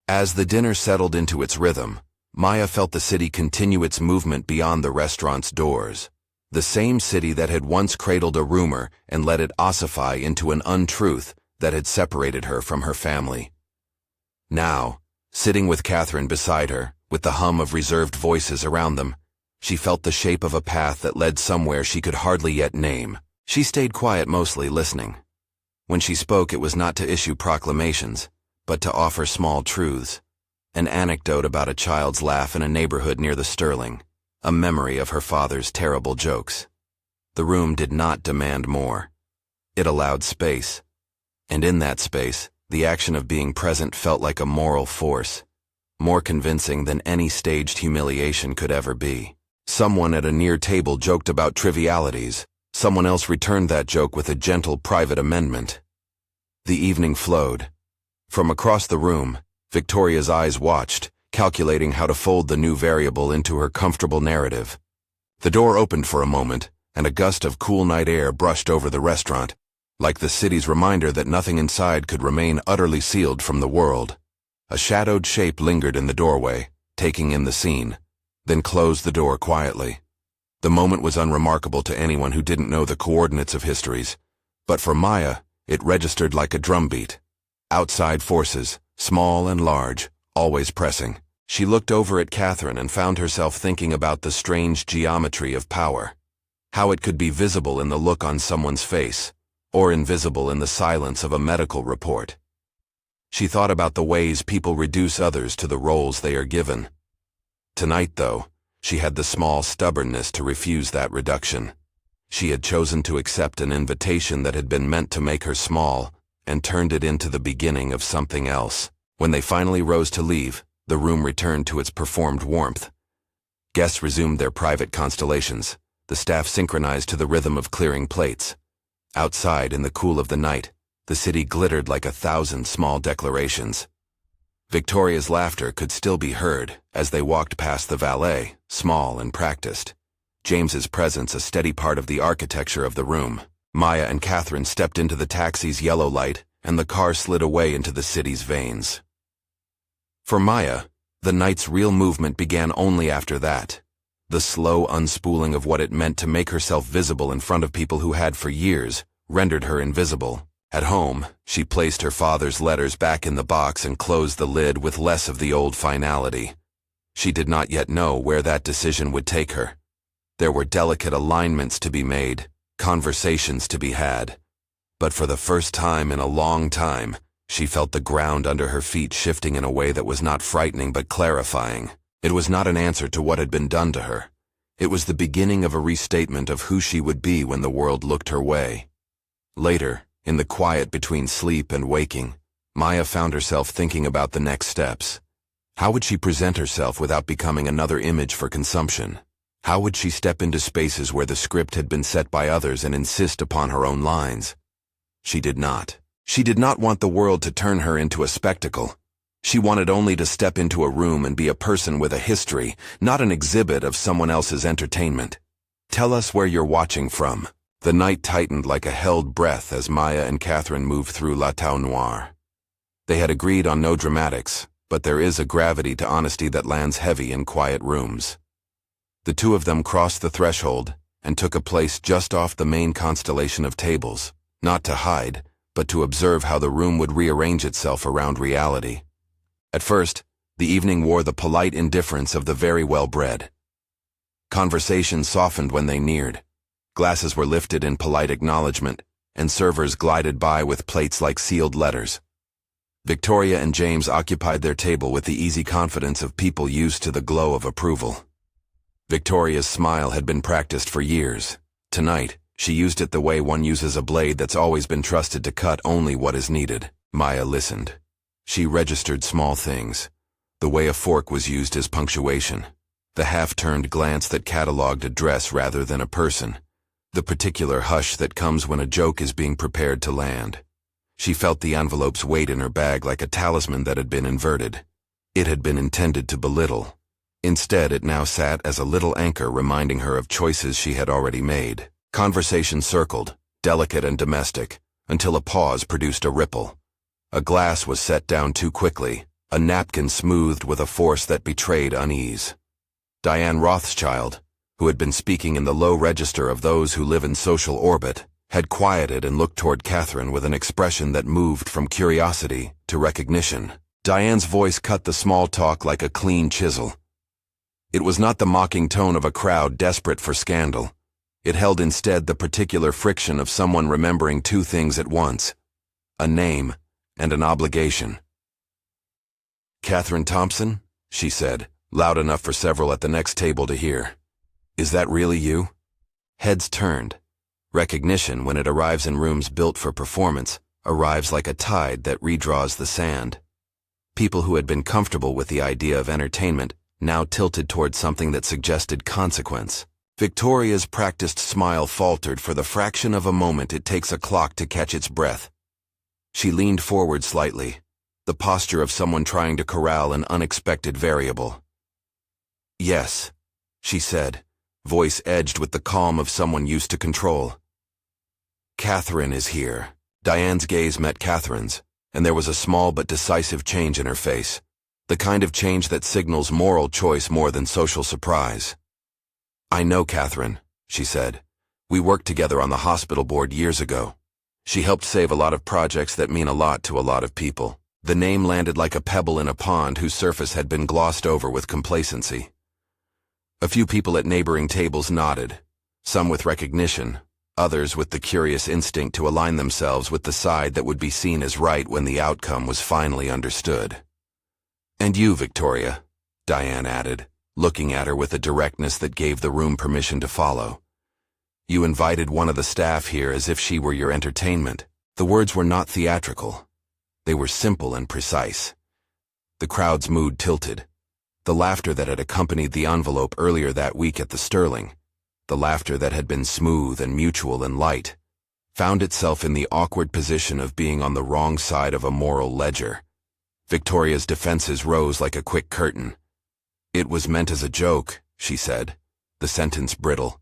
[SPEAKER 1] As the dinner settled into its rhythm, Maya felt the city continue its movement beyond the restaurant's doors. The same city that had once cradled a rumor and let it ossify into an untruth that had separated her from her family. Now, sitting with Catherine beside her, with the hum of reserved voices around them, she felt the shape of a path that led somewhere she could hardly yet name. She stayed quiet, mostly listening. When she spoke, it was not to issue proclamations, but to offer small truths. An anecdote about a child's laugh in a neighborhood near the Sterling, a memory of her father's terrible jokes. The room did not demand more. It allowed space. And in that space, the action of being present felt like a moral force, more convincing than any staged humiliation could ever be. Someone at a near table joked about trivialities. Someone else returned that joke with a gentle private amendment. The evening flowed. From across the room, Victoria's eyes watched, calculating how to fold the new variable into her comfortable narrative. The door opened for a moment, and a gust of cool night air brushed over the restaurant, like the city's reminder that nothing inside could remain utterly sealed from the world. A shadowed shape lingered in the doorway, taking in the scene, then closed the door quietly. The moment was unremarkable to anyone who didn't know the coordinates of histories, But for Maya, it registered like a drumbeat. Outside forces, small and large, always pressing. She looked over at Catherine and found herself thinking about the strange geometry of power. How it could be visible in the look on someone's face, or invisible in the silence of a medical report. She thought about the ways people reduce others to the roles they are given. Tonight, though, she had the small stubbornness to refuse that reduction. She had chosen to accept an invitation that had been meant to make her small, and turned it into the beginning of something else. When they finally rose to leave, the room returned to its performed warmth. Guests resumed their private constellations. The staff synchronized to the rhythm of clearing plates. Outside, in the cool of the night, the city glittered like 1,000 small declarations. Victoria's laughter could still be heard as they walked past the valet, small and practiced. James's presence a steady part of the architecture of the room. Maya and Catherine stepped into the taxi's yellow light, and the car slid away into the city's veins. For Maya, the night's real movement began only after that. The slow unspooling of what it meant to make herself visible in front of people who had for years rendered her invisible. At home, she placed her father's letters back in the box and closed the lid with less of the old finality. She did not yet know where that decision would take her. There were delicate alignments to be made, conversations to be had. But for the first time in a long time, she felt the ground under her feet shifting in a way that was not frightening but clarifying. It was not an answer to what had been done to her. It was the beginning of a restatement of who she would be when the world looked her way. Later, in the quiet between sleep and waking, Maya found herself thinking about the next steps. How would she present herself without becoming another image for consumption? How would she step into spaces where the script had been set by others and insist upon her own lines? She did not. She did not want the world to turn her into a spectacle. She wanted only to step into a room and be a person with a history, not an exhibit of someone else's entertainment. Tell us where you're watching from. The night tightened like a held breath as Maya and Catherine moved through La Tau Noire. They had agreed on no dramatics, but there is a gravity to honesty that lands heavy in quiet rooms. The two of them crossed the threshold and took a place just off the main constellation of tables, not to hide, but to observe how the room would rearrange itself around reality. At first, the evening wore the polite indifference of the very well-bred. Conversation softened when they neared. Glasses were lifted in polite acknowledgement, and servers glided by with plates like sealed letters. Victoria and James occupied their table with the easy confidence of people used to the glow of approval. Victoria's smile had been practiced for years. Tonight, she used it the way one uses a blade that's always been trusted to cut only what is needed. Maya listened. She registered small things. The way a fork was used as punctuation. The half-turned glance that catalogued a dress rather than a person. The particular hush that comes when a joke is being prepared to land. She felt the envelope's weight in her bag like a talisman that had been inverted. It had been intended to belittle. Instead, it now sat as a little anchor reminding her of choices she had already made. Conversation circled, delicate and domestic, until a pause produced a ripple. A glass was set down too quickly, a napkin smoothed with a force that betrayed unease. Diane Rothschild, who had been speaking in the low register of those who live in social orbit, had quieted and looked toward Catherine with an expression that moved from curiosity to recognition. Diane's voice cut the small talk like a clean chisel. It was not the mocking tone of a crowd desperate for scandal. It held instead the particular friction of someone remembering two things at once: a name and an obligation. "Catherine Thompson," she said, loud enough for several at the next table to hear. "Is that really you?" Heads turned. Recognition, when it arrives in rooms built for performance, arrives like a tide that redraws the sand. People who had been comfortable with the idea of entertainment now tilted toward something that suggested consequence. Victoria's practiced smile faltered for the fraction of a moment it takes a clock to catch its breath. She leaned forward slightly, the posture of someone trying to corral an unexpected variable. "Yes," she said, voice edged with the calm of someone used to control. "Catherine is here." Diane's gaze met Catherine's, and there was a small but decisive change in her face, the kind of change that signals moral choice more than social surprise. "I know Catherine," she said. "We worked together on the hospital board years ago. She helped save a lot of projects that mean a lot to a lot of people. The name landed like a pebble in a pond whose surface had been glossed over with complacency. A few people at neighboring tables nodded, some with recognition, others with the curious instinct to align themselves with the side that would be seen as right when the outcome was finally understood. "And you, Victoria," Diane added, looking at her with a directness that gave the room permission to follow. "You invited one of the staff here as if she were your entertainment." The words were not theatrical. They were simple and precise. The crowd's mood tilted. The laughter that had accompanied the envelope earlier that week at the Sterling, the laughter that had been smooth and mutual and light, found itself in the awkward position of being on the wrong side of a moral ledger. Victoria's defenses rose like a quick curtain. "It was meant as a joke," she said, the sentence brittle.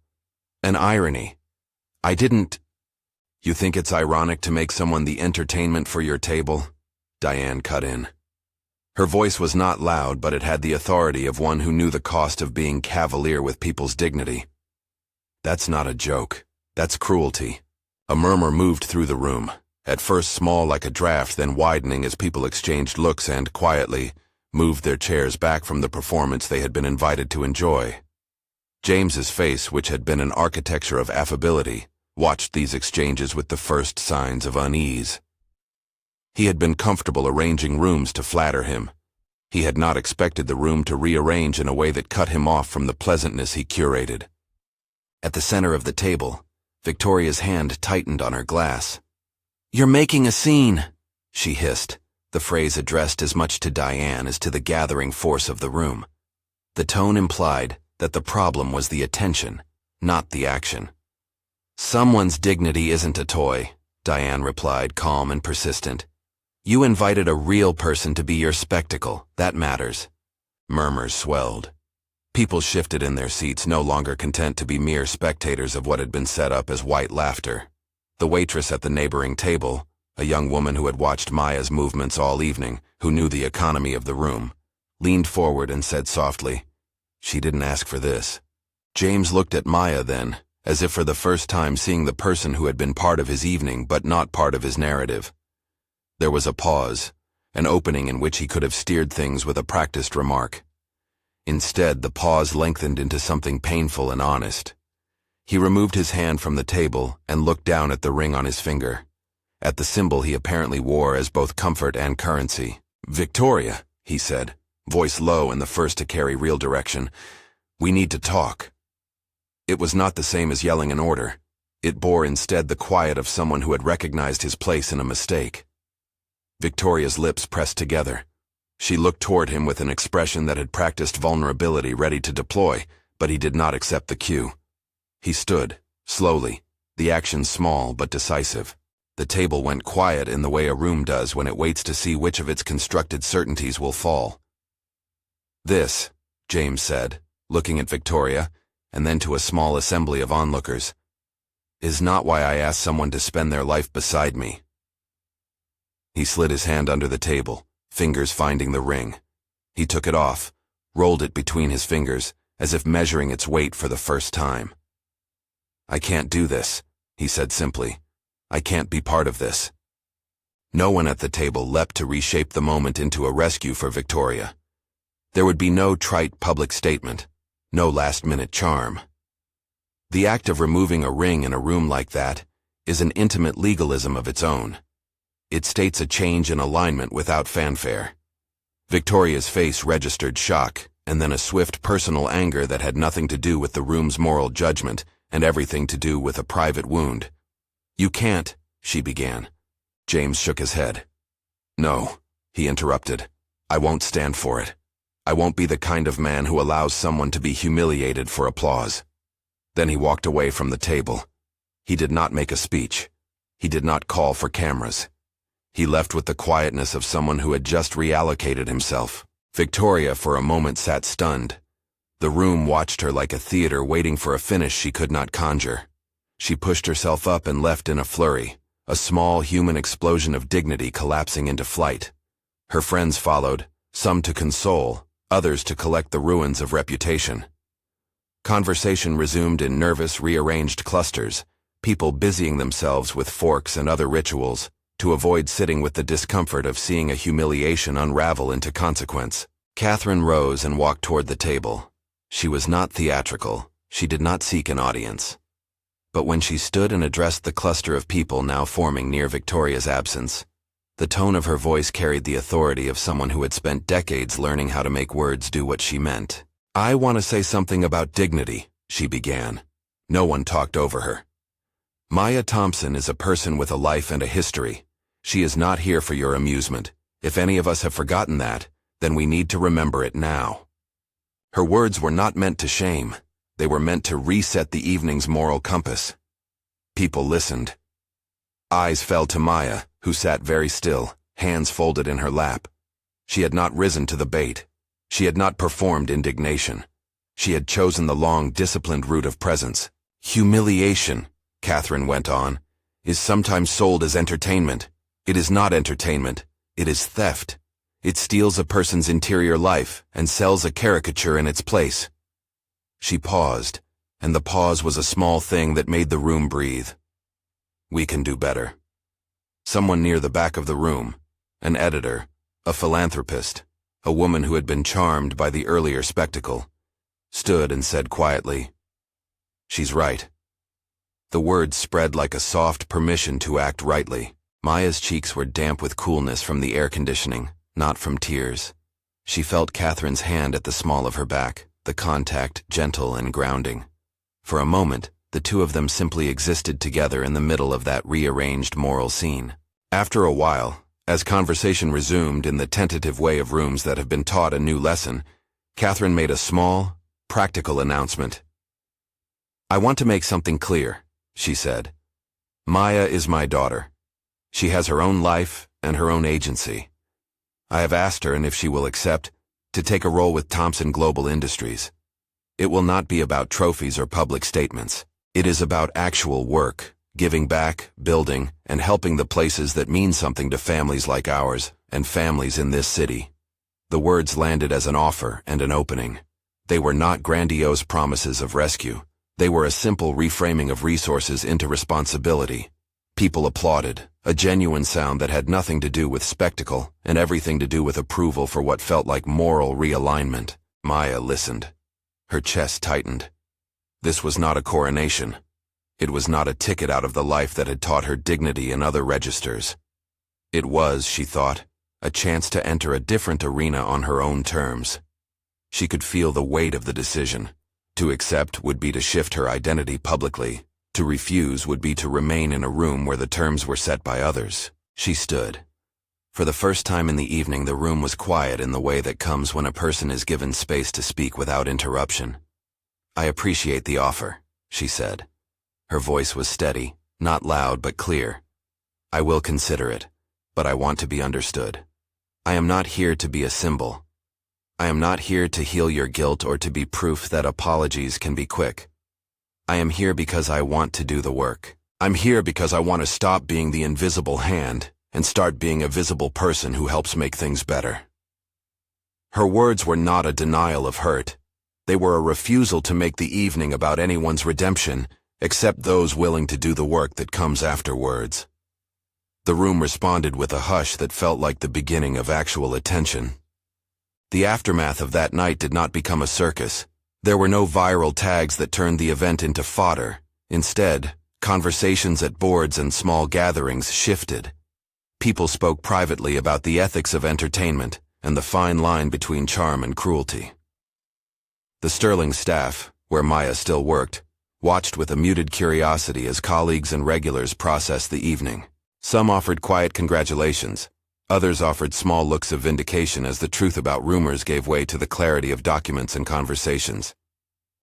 [SPEAKER 1] "An irony. I didn't—" "You think it's ironic to make someone the entertainment for your table?" Diane cut in. Her voice was not loud, but it had the authority of one who knew the cost of being cavalier with people's dignity. "That's not a joke. That's cruelty." A murmur moved through the room, at first small like a draft, then widening as people exchanged looks and, quietly, moved their chairs back from the performance they had been invited to enjoy. James's face, which had been an architecture of affability, watched these exchanges with the first signs of unease. He had been comfortable arranging rooms to flatter him. He had not expected the room to rearrange in a way that cut him off from the pleasantness he curated. At the center of the table, Victoria's hand tightened on her glass. "You're making a scene," she hissed, the phrase addressed as much to Diane as to the gathering force of the room. The tone implied that the problem was the attention, not the action. "Someone's dignity isn't a toy," Diane replied, calm and persistent. "You invited a real person to be your spectacle. That matters." Murmurs swelled. People shifted in their seats, no longer content to be mere spectators of what had been set up as white laughter. The waitress at the neighboring table, a young woman who had watched Maya's movements all evening, who knew the economy of the room, leaned forward and said softly, "She didn't ask for this." James looked at Maya then, as if for the first time seeing the person who had been part of his evening but not part of his narrative. There was a pause, an opening in which he could have steered things with a practiced remark. Instead, the pause lengthened into something painful and honest. He removed his hand from the table and looked down at the ring on his finger, at the symbol he apparently wore as both comfort and currency. "Victoria," he said, voice low and the first to carry real direction, "we need to talk." It was not the same as yelling an order. It bore instead the quiet of someone who had recognized his place in a mistake. Victoria's lips pressed together. She looked toward him with an expression that had practiced vulnerability ready to deploy, but he did not accept the cue. He stood, slowly, the action small but decisive. The table went quiet in the way a room does when it waits to see which of its constructed certainties will fall. "This," James said, looking at Victoria, and then to a small assembly of onlookers, "is not why I asked someone to spend their life beside me." He slid his hand under the table, fingers finding the ring. He took it off, rolled it between his fingers, as if measuring its weight for the first time. "I can't do this," he said simply. "I can't be part of this." No one at the table leapt to reshape the moment into a rescue for Victoria. There would be no trite public statement, no last-minute charm. The act of removing a ring in a room like that is an intimate legalism of its own. It states a change in alignment without fanfare. Victoria's face registered shock, and then a swift personal anger that had nothing to do with the room's moral judgment and everything to do with a private wound. "You can't," she began. James shook his head. "No," he interrupted. "I won't stand for it. I won't be the kind of man who allows someone to be humiliated for applause." Then he walked away from the table. He did not make a speech. He did not call for cameras. He left with the quietness of someone who had just reallocated himself. Victoria for a moment sat stunned. The room watched her like a theater waiting for a finish she could not conjure. She pushed herself up and left in a flurry, a small human explosion of dignity collapsing into flight. Her friends followed, some to console, others to collect the ruins of reputation. Conversation resumed in nervous, rearranged clusters, people busying themselves with forks and other rituals, to avoid sitting with the discomfort of seeing a humiliation unravel into consequence. Catherine rose and walked toward the table. She was not theatrical. She did not seek an audience. But when she stood and addressed the cluster of people now forming near Victoria's absence, the tone of her voice carried the authority of someone who had spent decades learning how to make words do what she meant. "I want to say something about dignity," she began. No one talked over her. "Maya Thompson is a person with a life and a history. She is not here for your amusement. If any of us have forgotten that, then we need to remember it now." Her words were not meant to shame. They were meant to reset the evening's moral compass. People listened. Eyes fell to Maya, who sat very still, hands folded in her lap. She had not risen to the bait. She had not performed indignation. She had chosen the long, disciplined route of presence. "Humiliation," Catherine went on, "is sometimes sold as entertainment. It is not entertainment. It is theft. It steals a person's interior life and sells a caricature in its place." She paused, and the pause was a small thing that made the room breathe. "We can do better." Someone near the back of the room, an editor, a philanthropist, a woman who had been charmed by the earlier spectacle, stood and said quietly, "She's right." The words spread like a soft permission to act rightly. Maya's cheeks were damp with coolness from the air conditioning, not from tears. She felt Catherine's hand at the small of her back, the contact gentle and grounding. For a moment, the two of them simply existed together in the middle of that rearranged moral scene. After a while, as conversation resumed in the tentative way of rooms that have been taught a new lesson, Catherine made a small, practical announcement. "I want to make something clear," she said. "Maya is my daughter. She has her own life and her own agency. I have asked her, and if she will accept, to take a role with Thompson Global Industries. It will not be about trophies or public statements. It is about actual work, giving back, building, and helping the places that mean something to families like ours and families in this city." The words landed as an offer and an opening. They were not grandiose promises of rescue. They were a simple reframing of resources into responsibility. People applauded, a genuine sound that had nothing to do with spectacle and everything to do with approval for what felt like moral realignment. Maya listened. Her chest tightened. This was not a coronation. It was not a ticket out of the life that had taught her dignity in other registers. It was, she thought, a chance to enter a different arena on her own terms. She could feel the weight of the decision. To accept would be to shift her identity publicly. To refuse would be to remain in a room where the terms were set by others. She stood. For the first time in the evening, the room was quiet in the way that comes when a person is given space to speak without interruption. "I appreciate the offer," she said. Her voice was steady, not loud but clear. "I will consider it, but I want to be understood. I am not here to be a symbol. I am not here to heal your guilt or to be proof that apologies can be quick. I am here because I want to do the work. I'm here because I want to stop being the invisible hand and start being a visible person who helps make things better." Her words were not a denial of hurt. They were a refusal to make the evening about anyone's redemption, except those willing to do the work that comes afterwards. The room responded with a hush that felt like the beginning of actual attention. The aftermath of that night did not become a circus. There were no viral tags that turned the event into fodder. Instead, conversations at boards and small gatherings shifted. People spoke privately about the ethics of entertainment and the fine line between charm and cruelty. The Sterling staff, where Maya still worked, watched with a muted curiosity as colleagues and regulars processed the evening. Some offered quiet congratulations. Others offered small looks of vindication as the truth about rumors gave way to the clarity of documents and conversations.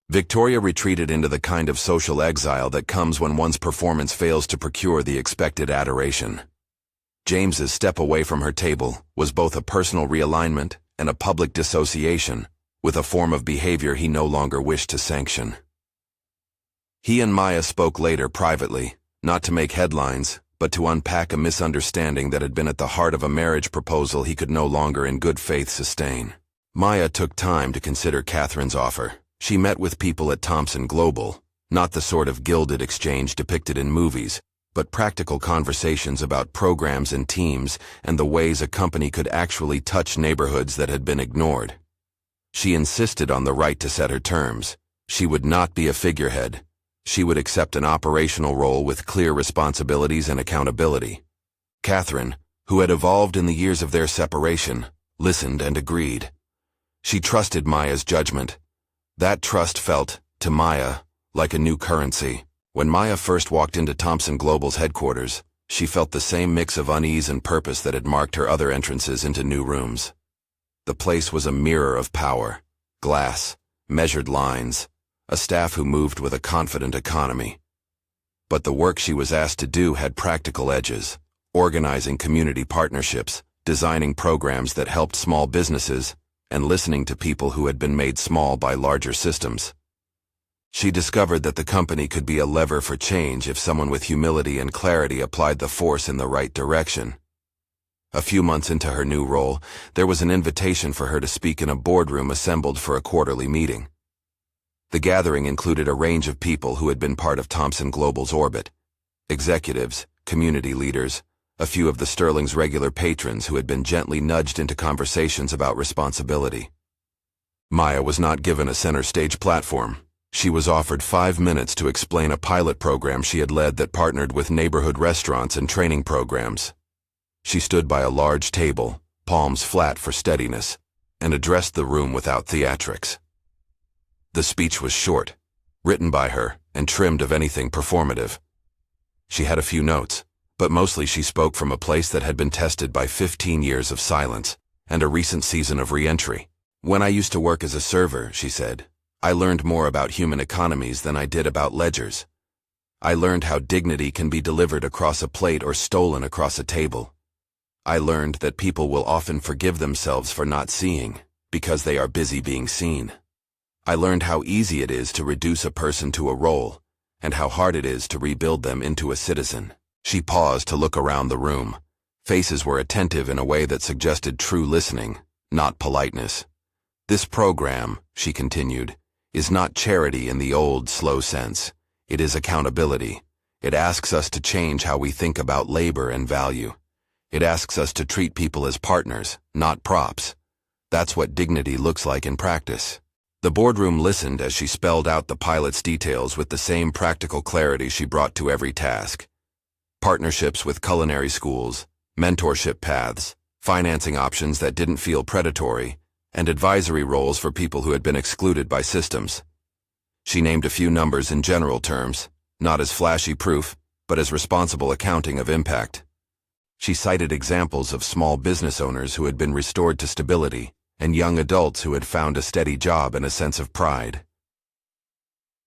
[SPEAKER 1] Victoria retreated into the kind of social exile that comes when one's performance fails to procure the expected adoration. James's step away from her table was both a personal realignment and a public dissociation, with a form of behavior he no longer wished to sanction. He and Maya spoke later privately, not to make headlines, but to unpack a misunderstanding that had been at the heart of a marriage proposal he could no longer in good faith sustain. Maya took time to consider Catherine's offer. She met with people at Thompson Global, Not the sort of gilded exchange depicted in movies, but practical conversations about programs and teams and the ways a company could actually touch neighborhoods that had been ignored. She insisted on the right to set her terms. She would not be a figurehead. She would accept an operational role with clear responsibilities and accountability. Catherine, who had evolved in the years of their separation, listened and agreed. She trusted Maya's judgment. That trust felt, to Maya, like a new currency. When Maya first walked into Thompson Global's headquarters, she felt the same mix of unease and purpose that had marked her other entrances into new rooms. The place was a mirror of power, glass, measured lines, a staff who moved with a confident economy. But the work she was asked to do had practical edges, organizing community partnerships, designing programs that helped small businesses, and listening to people who had been made small by larger systems. She discovered that the company could be a lever for change if someone with humility and clarity applied the force in the right direction. A few months into her new role, there was an invitation for her to speak in a boardroom assembled for a quarterly meeting. The gathering included a range of people who had been part of Thompson Global's orbit: executives, community leaders, a few of the Sterling's regular patrons who had been gently nudged into conversations about responsibility. Maya was not given a center stage platform. She was offered 5 minutes to explain a pilot program she had led that partnered with neighborhood restaurants and training programs. She stood by a large table, palms flat for steadiness, and addressed the room without theatrics. The speech was short, written by her, and trimmed of anything performative. She had a few notes, but mostly she spoke from a place that had been tested by 15 years of silence and a recent season of re-entry. "When I used to work as a server," she said, "I learned more about human economies than I did about ledgers. I learned how dignity can be delivered across a plate or stolen across a table. I learned that people will often forgive themselves for not seeing, because they are busy being seen. I learned how easy it is to reduce a person to a role, and how hard it is to rebuild them into a citizen." She paused to look around the room. Faces were attentive in a way that suggested true listening, not politeness. "This program," she continued, "is not charity in the old, slow sense. It is accountability. It asks us to change how we think about labor and value. It asks us to treat people as partners, not props. That's what dignity looks like in practice." The boardroom listened as she spelled out the pilot's details with the same practical clarity she brought to every task. Partnerships with culinary schools, mentorship paths, financing options that didn't feel predatory, and advisory roles for people who had been excluded by systems. She named a few numbers in general terms, not as flashy proof, but as responsible accounting of impact. She cited examples of small business owners who had been restored to stability, and young adults who had found a steady job and a sense of pride.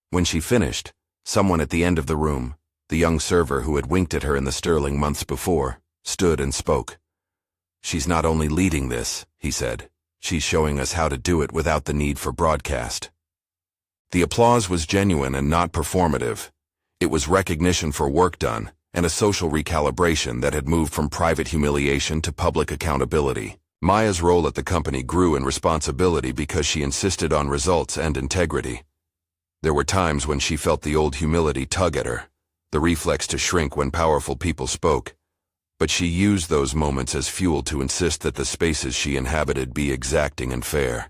[SPEAKER 1] When she finished, someone at the end of the room, the young server who had winked at her in the Sterling months before, stood and spoke. "She's not only leading this," he said, "she's showing us how to do it without the need for broadcast." The applause was genuine and not performative. It was recognition for work done, and a social recalibration that had moved from private humiliation to public accountability. Maya's role at the company grew in responsibility because she insisted on results and integrity. There were times when she felt the old humility tug at her, the reflex to shrink when powerful people spoke, but she used those moments as fuel to insist that the spaces she inhabited be exacting and fair.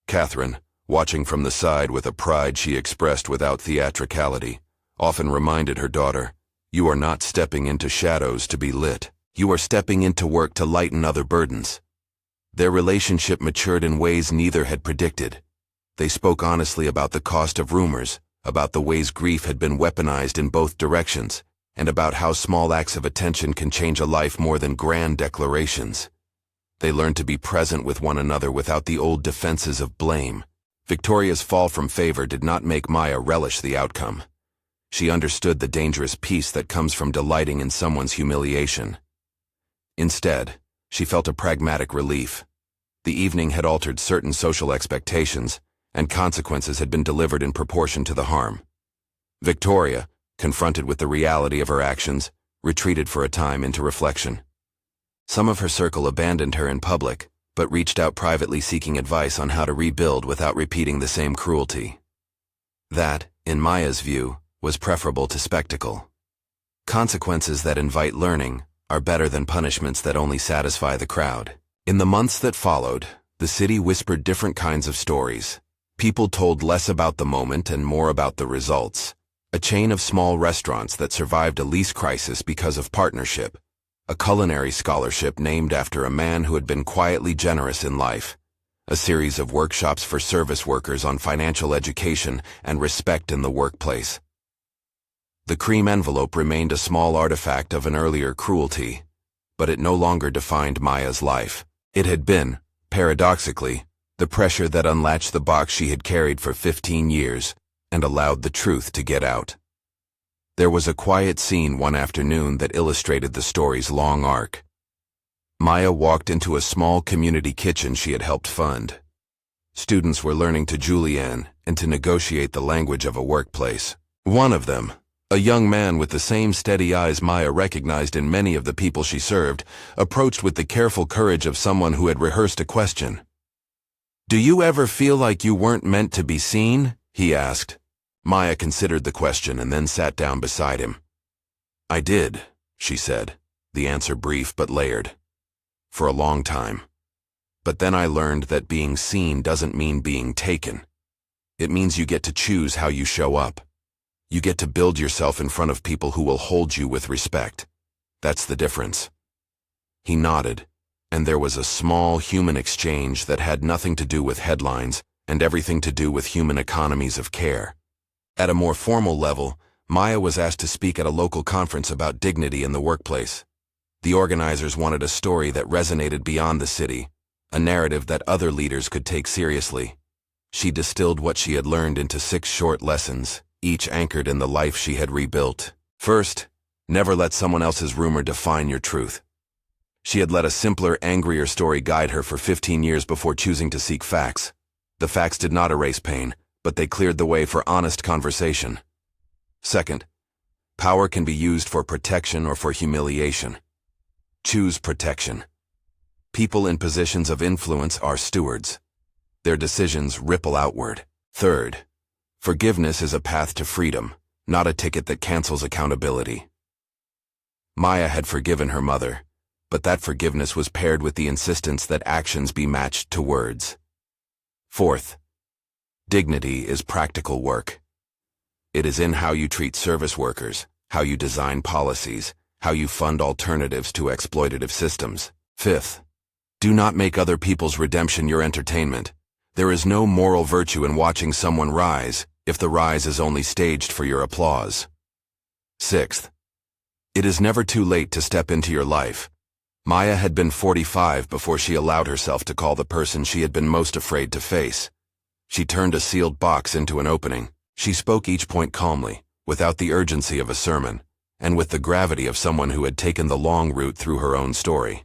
[SPEAKER 1] Catherine, watching from the side with a pride she expressed without theatricality, often reminded her daughter, "You are not stepping into shadows to be lit. You are stepping into work to lighten other burdens." Their relationship matured in ways neither had predicted. They spoke honestly about the cost of rumors, about the ways grief had been weaponized in both directions, and about how small acts of attention can change a life more than grand declarations. They learned to be present with one another without the old defenses of blame. Victoria's fall from favor did not make Maya relish the outcome. She understood the dangerous peace that comes from delighting in someone's humiliation. Instead, she felt a pragmatic relief. The evening had altered certain social expectations, and consequences had been delivered in proportion to the harm. Victoria, confronted with the reality of her actions, retreated for a time into reflection. Some of her circle abandoned her in public, but reached out privately seeking advice on how to rebuild without repeating the same cruelty. That, in Maya's view, was preferable to spectacle. Consequences that invite learning are better than punishments that only satisfy the crowd. In the months that followed, the city whispered different kinds of stories. People told less about the moment and more about the results. A chain of small restaurants that survived a lease crisis because of partnership. A culinary scholarship named after a man who had been quietly generous in life. A series of workshops for service workers on financial education and respect in the workplace. The cream envelope remained a small artifact of an earlier cruelty, but it no longer defined Maya's life. It had been, paradoxically, the pressure that unlatched the box she had carried for 15 years and allowed the truth to get out. There was a quiet scene one afternoon that illustrated the story's long arc. Maya walked into a small community kitchen she had helped fund. Students were learning to julienne and to negotiate the language of a workplace. One of them, a young man with the same steady eyes Maya recognized in many of the people she served, approached with the careful courage of someone who had rehearsed a question. "Do you ever feel like you weren't meant to be seen?" he asked. Maya considered the question and then sat down beside him. "I did," she said, the answer brief but layered. "For a long time. But then I learned that being seen doesn't mean being taken. It means you get to choose how you show up. You get to build yourself in front of people who will hold you with respect. That's the difference." He nodded, and there was a small human exchange that had nothing to do with headlines and everything to do with human economies of care. At a more formal level, Maya was asked to speak at a local conference about dignity in the workplace. The organizers wanted a story that resonated beyond the city, a narrative that other leaders could take seriously. She distilled what she had learned into 6 short lessons, each anchored in the life she had rebuilt. First, never let someone else's rumor define your truth. She had let a simpler, angrier story guide her for 15 years before choosing to seek facts. The facts did not erase pain, but they cleared the way for honest conversation. Second, power can be used for protection or for humiliation. Choose protection. People in positions of influence are stewards. Their decisions ripple outward. Third, forgiveness is a path to freedom, not a ticket that cancels accountability. Maya had forgiven her mother, but that forgiveness was paired with the insistence that actions be matched to words. Fourth, dignity is practical work. It is in how you treat service workers, how you design policies, how you fund alternatives to exploitative systems. Fifth, do not make other people's redemption your entertainment. There is no moral virtue in watching someone rise if the rise is only staged for your applause. Sixth, it is never too late to step into your life. Maya had been 45 before she allowed herself to call the person she had been most afraid to face. She turned a sealed box into an opening. She spoke each point calmly, without the urgency of a sermon, and with the gravity of someone who had taken the long route through her own story.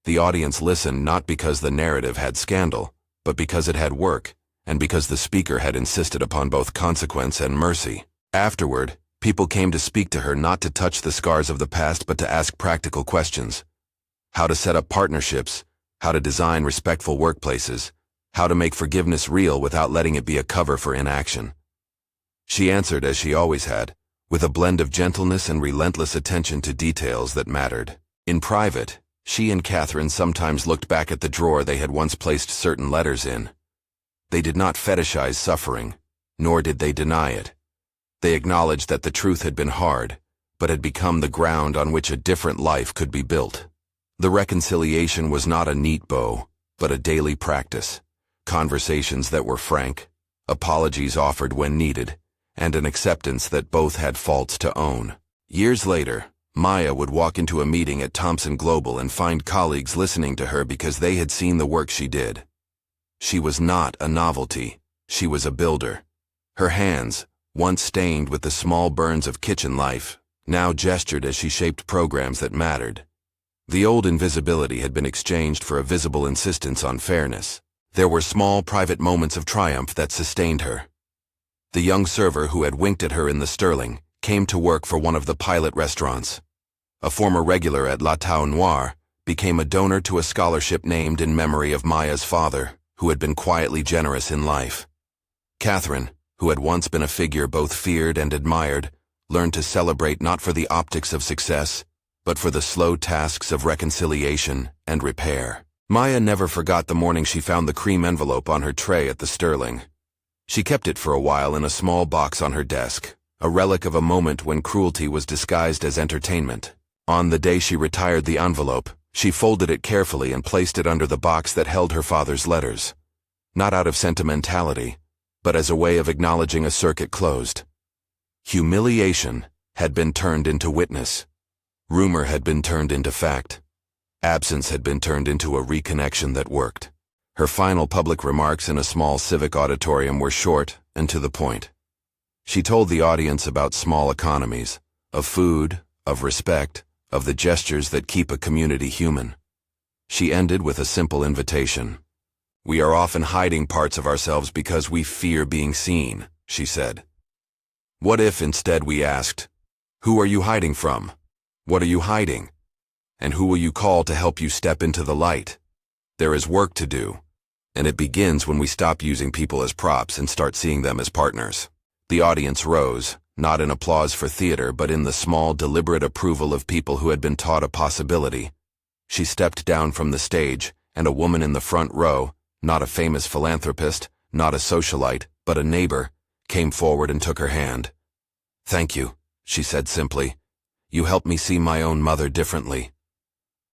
[SPEAKER 1] The audience listened not because the narrative had scandal, but because it had work, and because the speaker had insisted upon both consequence and mercy. Afterward, people came to speak to her not to touch the scars of the past but to ask practical questions. How to set up partnerships, how to design respectful workplaces, how to make forgiveness real without letting it be a cover for inaction. She answered as she always had, with a blend of gentleness and relentless attention to details that mattered. In private, she and Catherine sometimes looked back at the drawer they had once placed certain letters in. They did not fetishize suffering, nor did they deny it. They acknowledged that the truth had been hard, but had become the ground on which a different life could be built. The reconciliation was not a neat bow, but a daily practice. Conversations that were frank, apologies offered when needed, and an acceptance that both had faults to own. Years later, Maya would walk into a meeting at Thompson Global and find colleagues listening to her because they had seen the work she did. She was not a novelty, she was a builder. Her hands, once stained with the small burns of kitchen life, now gestured as she shaped programs that mattered. The old invisibility had been exchanged for a visible insistence on fairness. There were small private moments of triumph that sustained her. The young server who had winked at her in the Sterling came to work for one of the pilot restaurants. A former regular at La Tau Noire became a donor to a scholarship named in memory of Maya's father, who had been quietly generous in life. Catherine, who had once been a figure both feared and admired, learned to celebrate not for the optics of success, but for the slow tasks of reconciliation and repair. Maya never forgot the morning she found the cream envelope on her tray at the Sterling. She kept it for a while in a small box on her desk, a relic of a moment when cruelty was disguised as entertainment. On the day she retired the envelope, she folded it carefully and placed it under the box that held her father's letters. Not out of sentimentality, but as a way of acknowledging a circuit closed. Humiliation had been turned into witness. Rumor had been turned into fact. Absence had been turned into a reconnection that worked. Her final public remarks in a small civic auditorium were short and to the point. She told the audience about small economies, of food, of respect, of the gestures that keep a community human. She ended with a simple invitation. "We are often hiding parts of ourselves because we fear being seen," she said. What if instead we asked, "Who are you hiding from? What are you hiding? And who will you call to help you step into the light?" There is work to do, and it begins when we stop using people as props and start seeing them as partners. The audience rose, not in applause for theater, but in the small, deliberate approval of people who had been taught a possibility. She stepped down from the stage, and a woman in the front row, not a famous philanthropist, not a socialite, but a neighbor, came forward and took her hand. "Thank you," she said simply. "You helped me see my own mother differently."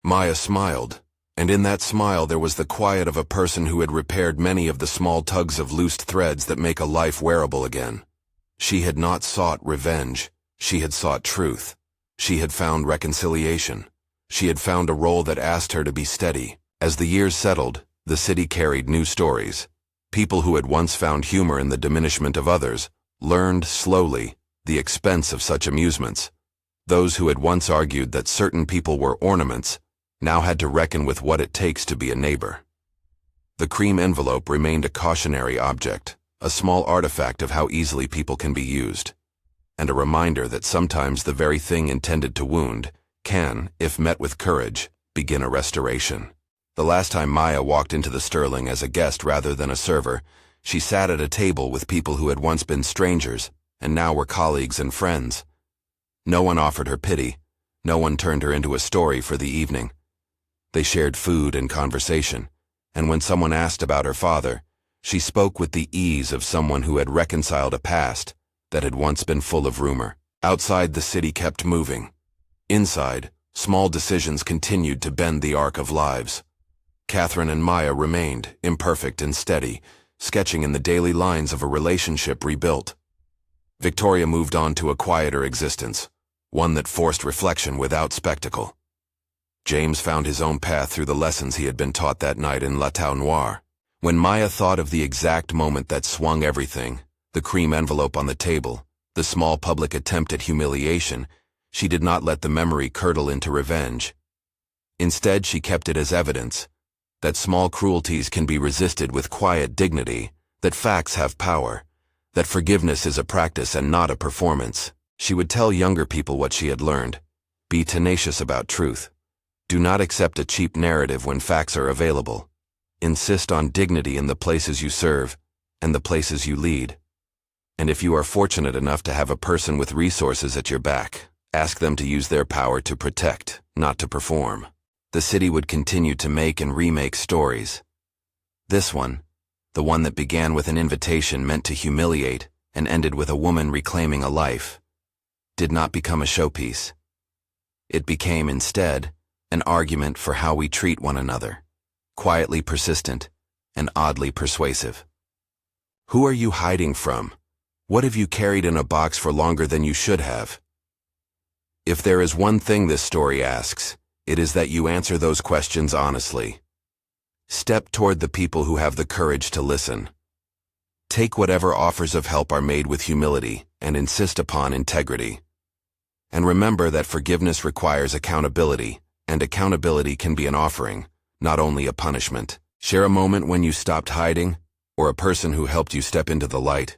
[SPEAKER 1] Maya smiled, and in that smile there was the quiet of a person who had repaired many of the small tugs of loosed threads that make a life wearable again. She had not sought revenge. She had sought truth. She had found reconciliation. She had found a role that asked her to be steady. As the years settled, the city carried new stories. People who had once found humor in the diminishment of others learned slowly the expense of such amusements. Those who had once argued that certain people were ornaments now had to reckon with what it takes to be a neighbor. The cream envelope remained a cautionary object, a small artifact of how easily people can be used, and a reminder that sometimes the very thing intended to wound can, if met with courage, begin a restoration. The last time Maya walked into the Sterling as a guest rather than a server, she sat at a table with people who had once been strangers and now were colleagues and friends. No one offered her pity. No one turned her into a story for the evening. They shared food and conversation, and when someone asked about her father, she spoke with the ease of someone who had reconciled a past that had once been full of rumor. Outside, the city kept moving. Inside, small decisions continued to bend the arc of lives. Catherine and Maya remained, imperfect and steady, sketching in the daily lines of a relationship rebuilt. Victoria moved on to a quieter existence, one that forced reflection without spectacle. James found his own path through the lessons he had been taught that night in La Tau Noir. When Maya thought of the exact moment that swung everything, the cream envelope on the table, the small public attempt at humiliation, she did not let the memory curdle into revenge. Instead, she kept it as evidence that small cruelties can be resisted with quiet dignity, that facts have power, that forgiveness is a practice and not a performance. She would tell younger people what she had learned. Be tenacious about truth. Do not accept a cheap narrative when facts are available. Insist on dignity in the places you serve and the places you lead. And if you are fortunate enough to have a person with resources at your back, ask them to use their power to protect, not to perform. The city would continue to make and remake stories. This one, the one that began with an invitation meant to humiliate and ended with a woman reclaiming a life, did not become a showpiece. It became, instead, an argument for how we treat one another, quietly persistent and oddly persuasive. Who are you hiding from? What have you carried in a box for longer than you should have? If there is one thing this story asks, it is that you answer those questions honestly. Step toward the people who have the courage to listen. Take whatever offers of help are made with humility and insist upon integrity. And remember that forgiveness requires accountability, and accountability can be an offering, not only a punishment. Share a moment when you stopped hiding, or a person who helped you step into the light.